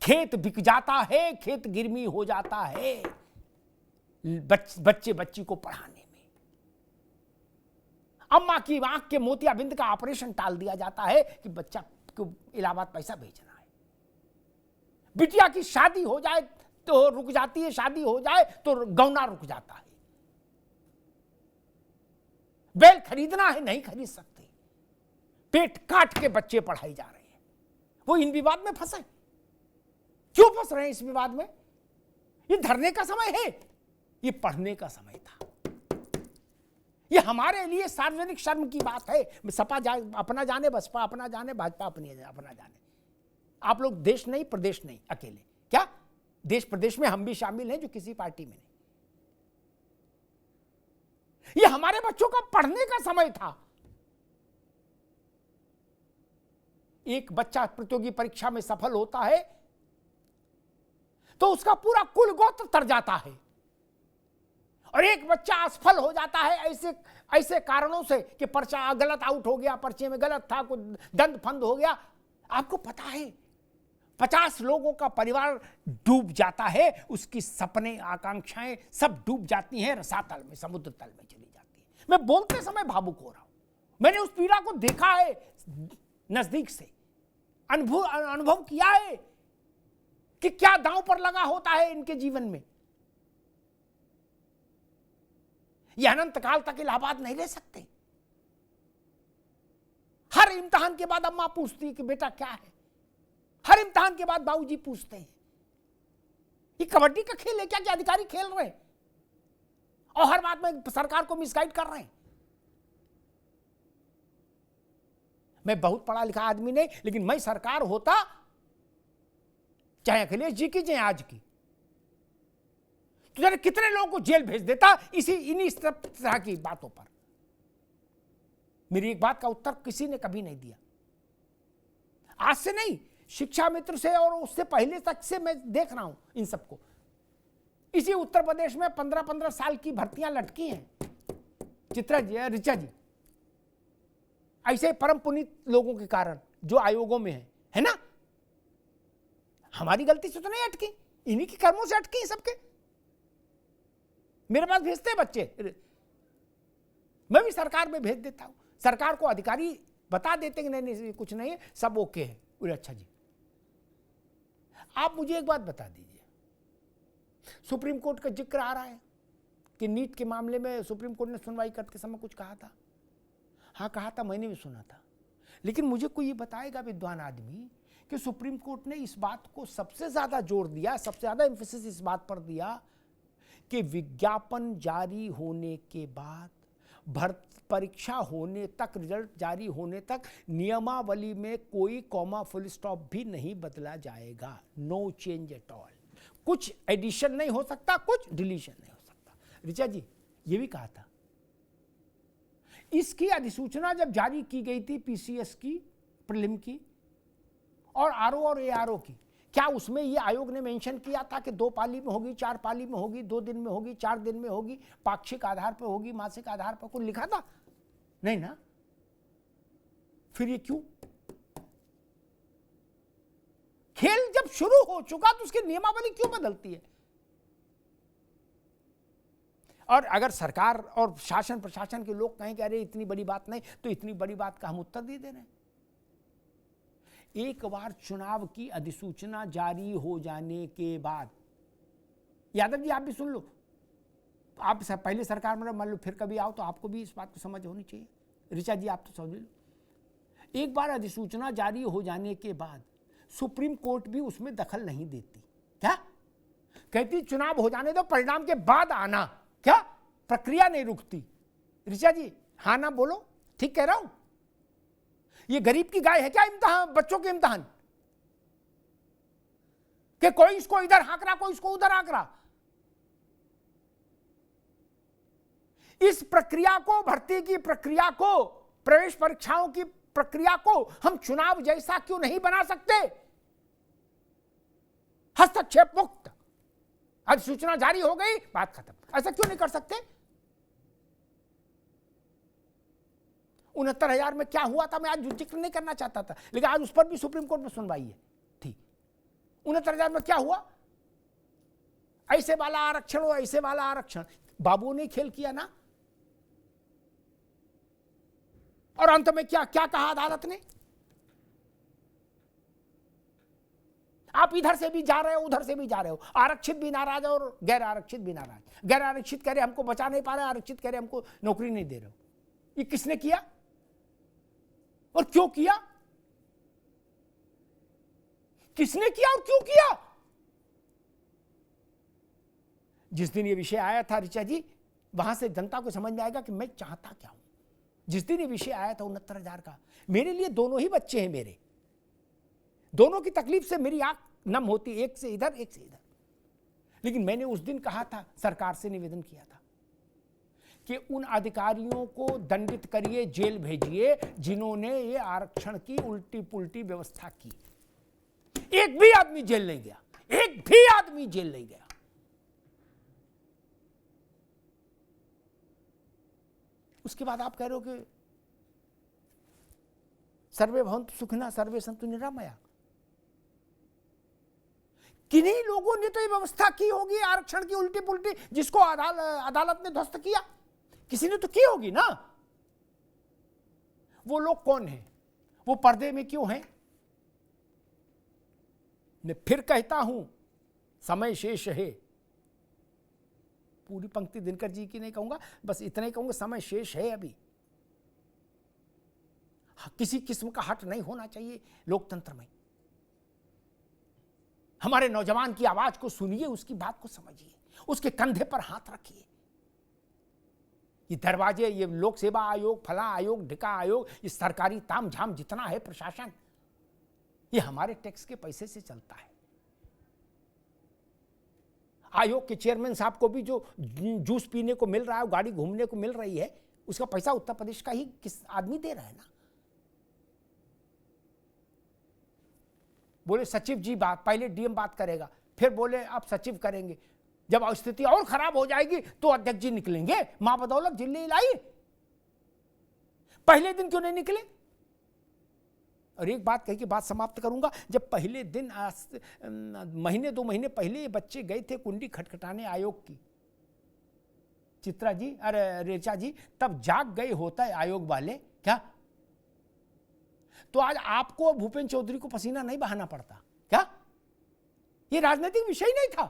खेत बिक जाता है, खेत गिरमी हो जाता है बच्चे बच्ची को पढ़ाने में। अम्मा की आंख के मोतियाबिंद का ऑपरेशन टाल दिया जाता है कि बच्चा को इलाहाबाद पैसा भेजना है। बिटिया की शादी हो जाए तो रुक जाती है, शादी हो जाए तो गौना रुक जाता है। बैल खरीदना है, नहीं खरीद सकते, पेट काट के बच्चे पढ़ाए जा रहे हैं। वो इन विवाद में फंसे। क्यों फंस रहे हैं इस विवाद में? ये धरने का समय है, ये पढ़ने का समय था। ये हमारे लिए सार्वजनिक शर्म की बात है। सपा अपना जाने, बसपा अपना जाने, भाजपा अपना जाने। आप लोग देश नहीं, प्रदेश नहीं, अकेले। क्या देश प्रदेश में हम भी शामिल हैं जो किसी पार्टी में नहीं। ये हमारे बच्चों का पढ़ने का समय था। एक बच्चा प्रतियोगी परीक्षा में सफल होता है तो उसका पूरा कुल गोत्र तर जाता है, और एक बच्चा असफल हो जाता है ऐसे कारणों से कि पर्चा गलत आउट हो गया, पर्चे में गलत था, कुछ दंड फंद हो गया। आपको पता है 50 लोगों का परिवार डूब जाता है, उसकी सपने, आकांक्षाएं सब डूब जाती हैं, रसातल में, समुद्र तल में चली जाती है। मैं बोलते समय भावुक हो रहा हूं। मैंने उस पीड़ा को देखा है, नजदीक से अनुभव किया है कि क्या दांव पर लगा होता है इनके जीवन में। ये अनंत काल तक इलाहाबाद नहीं रह सकते। हर इम्तिहान के बाद अम्मा पूछती है कि बेटा क्या है, हर इम्तिहान के बाद बाबूजी पूछते हैं। ये कबड्डी का खेल है क्या कि अधिकारी खेल रहे हैं और हर बात में सरकार को मिसगाइड कर रहे हैं? मैं बहुत पढ़ा लिखा आदमी नहीं, लेकिन मैं सरकार होता, चाहे अखिलेश जी की चाहे आज की, तो जरा कितने लोगों को जेल भेज देता इन्हीं तरह की बातों पर। मेरी एक बात का उत्तर किसी ने कभी नहीं दिया। आज से नहीं, शिक्षा मित्र से और उससे पहले तक से मैं देख रहा हूं इन सबको। इसी उत्तर प्रदेश में 15-15 साल की भर्तियां लटकी हैं। चित्रा जी, ऋचा जी, ऐसे परम पुनीत लोगों के कारण जो आयोगों में है ना। हमारी गलती से तो नहीं अटकी, इन्हीं के कर्मों से अटकी सबके। मेरे पास भेजते हैं बच्चे, मैं भी सरकार में भेज देता हूं। सरकार को अधिकारी बता देते कि नहीं कुछ नहीं है, सब ओके है। अच्छा जी, आप मुझे एक बात बता दीजिए, सुप्रीम कोर्ट का जिक्र आ रहा है कि नीट के मामले में सुप्रीम कोर्ट ने सुनवाई करते समय कुछ कहा था। हाँ कहा था, मैंने भी सुना था। लेकिन मुझे कोई ये बताएगा विद्वान आदमी कि सुप्रीम कोर्ट ने इस बात को सबसे ज्यादा जोर दिया, सबसे ज्यादा एम्फेसिस इस बात पर दिया कि विज्ञापन जारी होने के बाद परीक्षा होने तक, रिजल्ट जारी होने तक नियमावली में कोई कॉमा फुल स्टॉप भी नहीं बदला जाएगा। No change at all. कुछ एडिशन नहीं हो सकता, कुछ डिलीशन नहीं हो सकता। ऋचा जी, ये भी कहा था। इसकी अधिसूचना जब जारी की गई थी पीसीएस की, प्रीलिम की और आरओ और एआरओ की, क्या उसमें ये आयोग ने मेंशन किया था कि 2 पाली में होगी, 4 पाली में होगी, 2 दिन में होगी, 4 दिन में होगी, पाक्षिक आधार पर होगी, मासिक आधार पर कुछ लिखा था? नहीं ना। फिर ये क्यों? खेल जब शुरू हो चुका तो उसकी नियमावली क्यों बदलती है? और अगर सरकार और शासन प्रशासन के लोग कहें कि अरे इतनी बड़ी बात नहीं, तो इतनी बड़ी बात का हम उत्तर दे रहे हैं। एक बार चुनाव की अधिसूचना जारी हो जाने के बाद, यादव जी आप भी सुन लो, आप पहले सरकार में मान लो, फिर कभी आओ तो आपको भी इस बात को समझ होनी चाहिए। ऋचा जी आप तो समझ लो, एक बार अधिसूचना जारी हो जाने के बाद सुप्रीम कोर्ट भी उसमें दखल नहीं देती। क्या कहती? चुनाव हो जाने दो, परिणाम के बाद आना। क्या प्रक्रिया नहीं रुकती? ऋचा जी हाँ ना बोलो, ठीक कह रहा हूं? ये गरीब की गाय है क्या इम्तिहान, बच्चों के इम्तिहान कि कोई इसको इधर हाँक रहा, कोई इसको उधर हाँक रहा? इस प्रक्रिया को, भर्ती की प्रक्रिया को, प्रवेश परीक्षाओं की प्रक्रिया को हम चुनाव जैसा क्यों नहीं बना सकते? हस्तक्षेप मुक्त, अधिसूचना जारी हो गई, बात खत्म। ऐसा क्यों नहीं कर सकते? 69,000 में क्या हुआ था मैं आज जिक्र नहीं करना चाहता था, लेकिन आज उस पर भी सुप्रीम कोर्ट में सुनवाई है। ठीक, 69,000 में क्या हुआ? ऐसे वाला आरक्षण हो, ऐसे वाला आरक्षण। बाबू ने खेल किया ना। और अंत में क्या क्या कहा अदालत ने? आप इधर से भी जा रहे हो, उधर से भी जा रहे हो, आरक्षित भी नाराज और गैर आरक्षित भी नाराज। गैर आरक्षित कह रहे हमको बचा नहीं पा रहे, आरक्षित कह रहे हमको नौकरी नहीं दे रहे हो। ये किसने किया और क्यों किया? किसने किया और क्यों किया? जिस दिन ये विषय आया था ऋचा जी, वहां से जनता को समझ में आएगा कि मैं चाहता क्या हूं। जिस दिन ये विषय आया था 69,000 का, मेरे लिए दोनों ही बच्चे हैं मेरे, दोनों की तकलीफ से मेरी आंख नम होती, एक से इधर एक से इधर। लेकिन मैंने उस दिन कहा था, सरकार से निवेदन किया था कि उन अधिकारियों को दंडित करिए, जेल भेजिए जिन्होंने ये आरक्षण की उल्टी पुल्टी व्यवस्था की। एक भी आदमी जेल नहीं गया, एक भी आदमी जेल नहीं गया। उसके बाद आप कह रहे हो कि सर्वे भवन्तु सुखिनः सर्वे सन्तु निरामया। किन्हीं लोगों ने तो ये व्यवस्था की होगी आरक्षण की उल्टी पुल्टी, जिसको अदालत ने ध्वस्त किया। किसी ने तो की होगी ना। वो लोग कौन हैं? वो पर्दे में क्यों हैं? मैं फिर कहता हूं, समय शेष है। पूरी पंक्ति दिनकर जी की नहीं कहूंगा, बस इतना ही कहूंगा, समय शेष है अभी। किसी किस्म का हट नहीं होना चाहिए लोकतंत्र में। हमारे नौजवान की आवाज को सुनिए, उसकी बात को समझिए, उसके कंधे पर हाथ रखिए। ये दरवाजे, ये लोक सेवा आयोग, फला आयोग, ढिका आयोग, ये सरकारी तामझाम जितना है प्रशासन, ये हमारे टैक्स के पैसे से चलता है। आयोग के चेयरमैन साहब को भी जो जूस पीने को मिल रहा है, गाड़ी घूमने को मिल रही है, उसका पैसा उत्तर प्रदेश का ही किस आदमी दे रहा है ना। बोले सचिव जी बात, पहले डीएम बात करेगा, फिर बोले आप सचिव करेंगे, जब स्थिति और खराब हो जाएगी तो अध्यक्ष जी निकलेंगे। मां बदौलत जिले लाई, पहले दिन क्यों नहीं निकले? और एक बात कही कि बात समाप्त करूंगा, जब पहले दिन महीने 2 महीने पहले ये बच्चे गए थे कुंडी खटखटाने आयोग की, चित्रा जी, अरे रेचा जी, तब जाग गए होता है आयोग वाले क्या? तो आज आपको भूपेंद्र चौधरी को पसीना नहीं बहाना पड़ता क्या? ये राजनीतिक विषय नहीं था,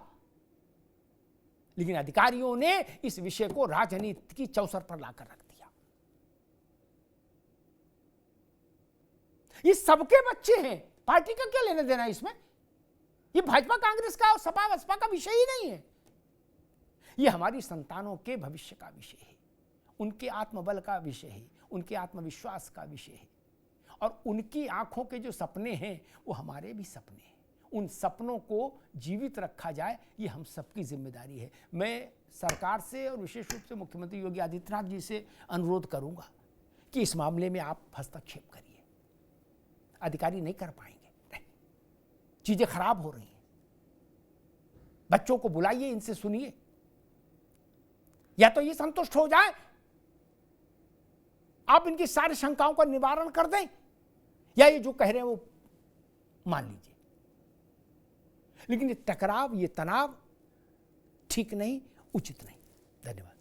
लेकिन अधिकारियों ने इस विषय को राजनीति की चौसर पर लाकर रख दिया। ये सबके बच्चे हैं, पार्टी का क्या लेना देना इसमें? ये भाजपा कांग्रेस का और सपा बसपा का विषय ही नहीं है। ये हमारी संतानों के भविष्य का विषय है, उनके आत्मबल का विषय है, उनके आत्मविश्वास का विषय है, और उनकी आंखों के जो सपने हैं वो हमारे भी सपने हैं। उन सपनों को जीवित रखा जाए, ये हम सबकी जिम्मेदारी है। मैं सरकार से और विशेष रूप से मुख्यमंत्री योगी आदित्यनाथ जी से अनुरोध करूंगा कि इस मामले में आप हस्तक्षेप करिए। अधिकारी नहीं कर पाएंगे, चीजें खराब हो रही हैं। बच्चों को बुलाइए, इनसे सुनिए, या तो ये संतुष्ट हो जाए, आप इनकी सारी शंकाओं का निवारण कर दें, या ये जो कह रहे हैं वो मान लीजिए। लेकिन ये टकराव, ये तनाव ठीक नहीं, उचित नहीं। धन्यवाद।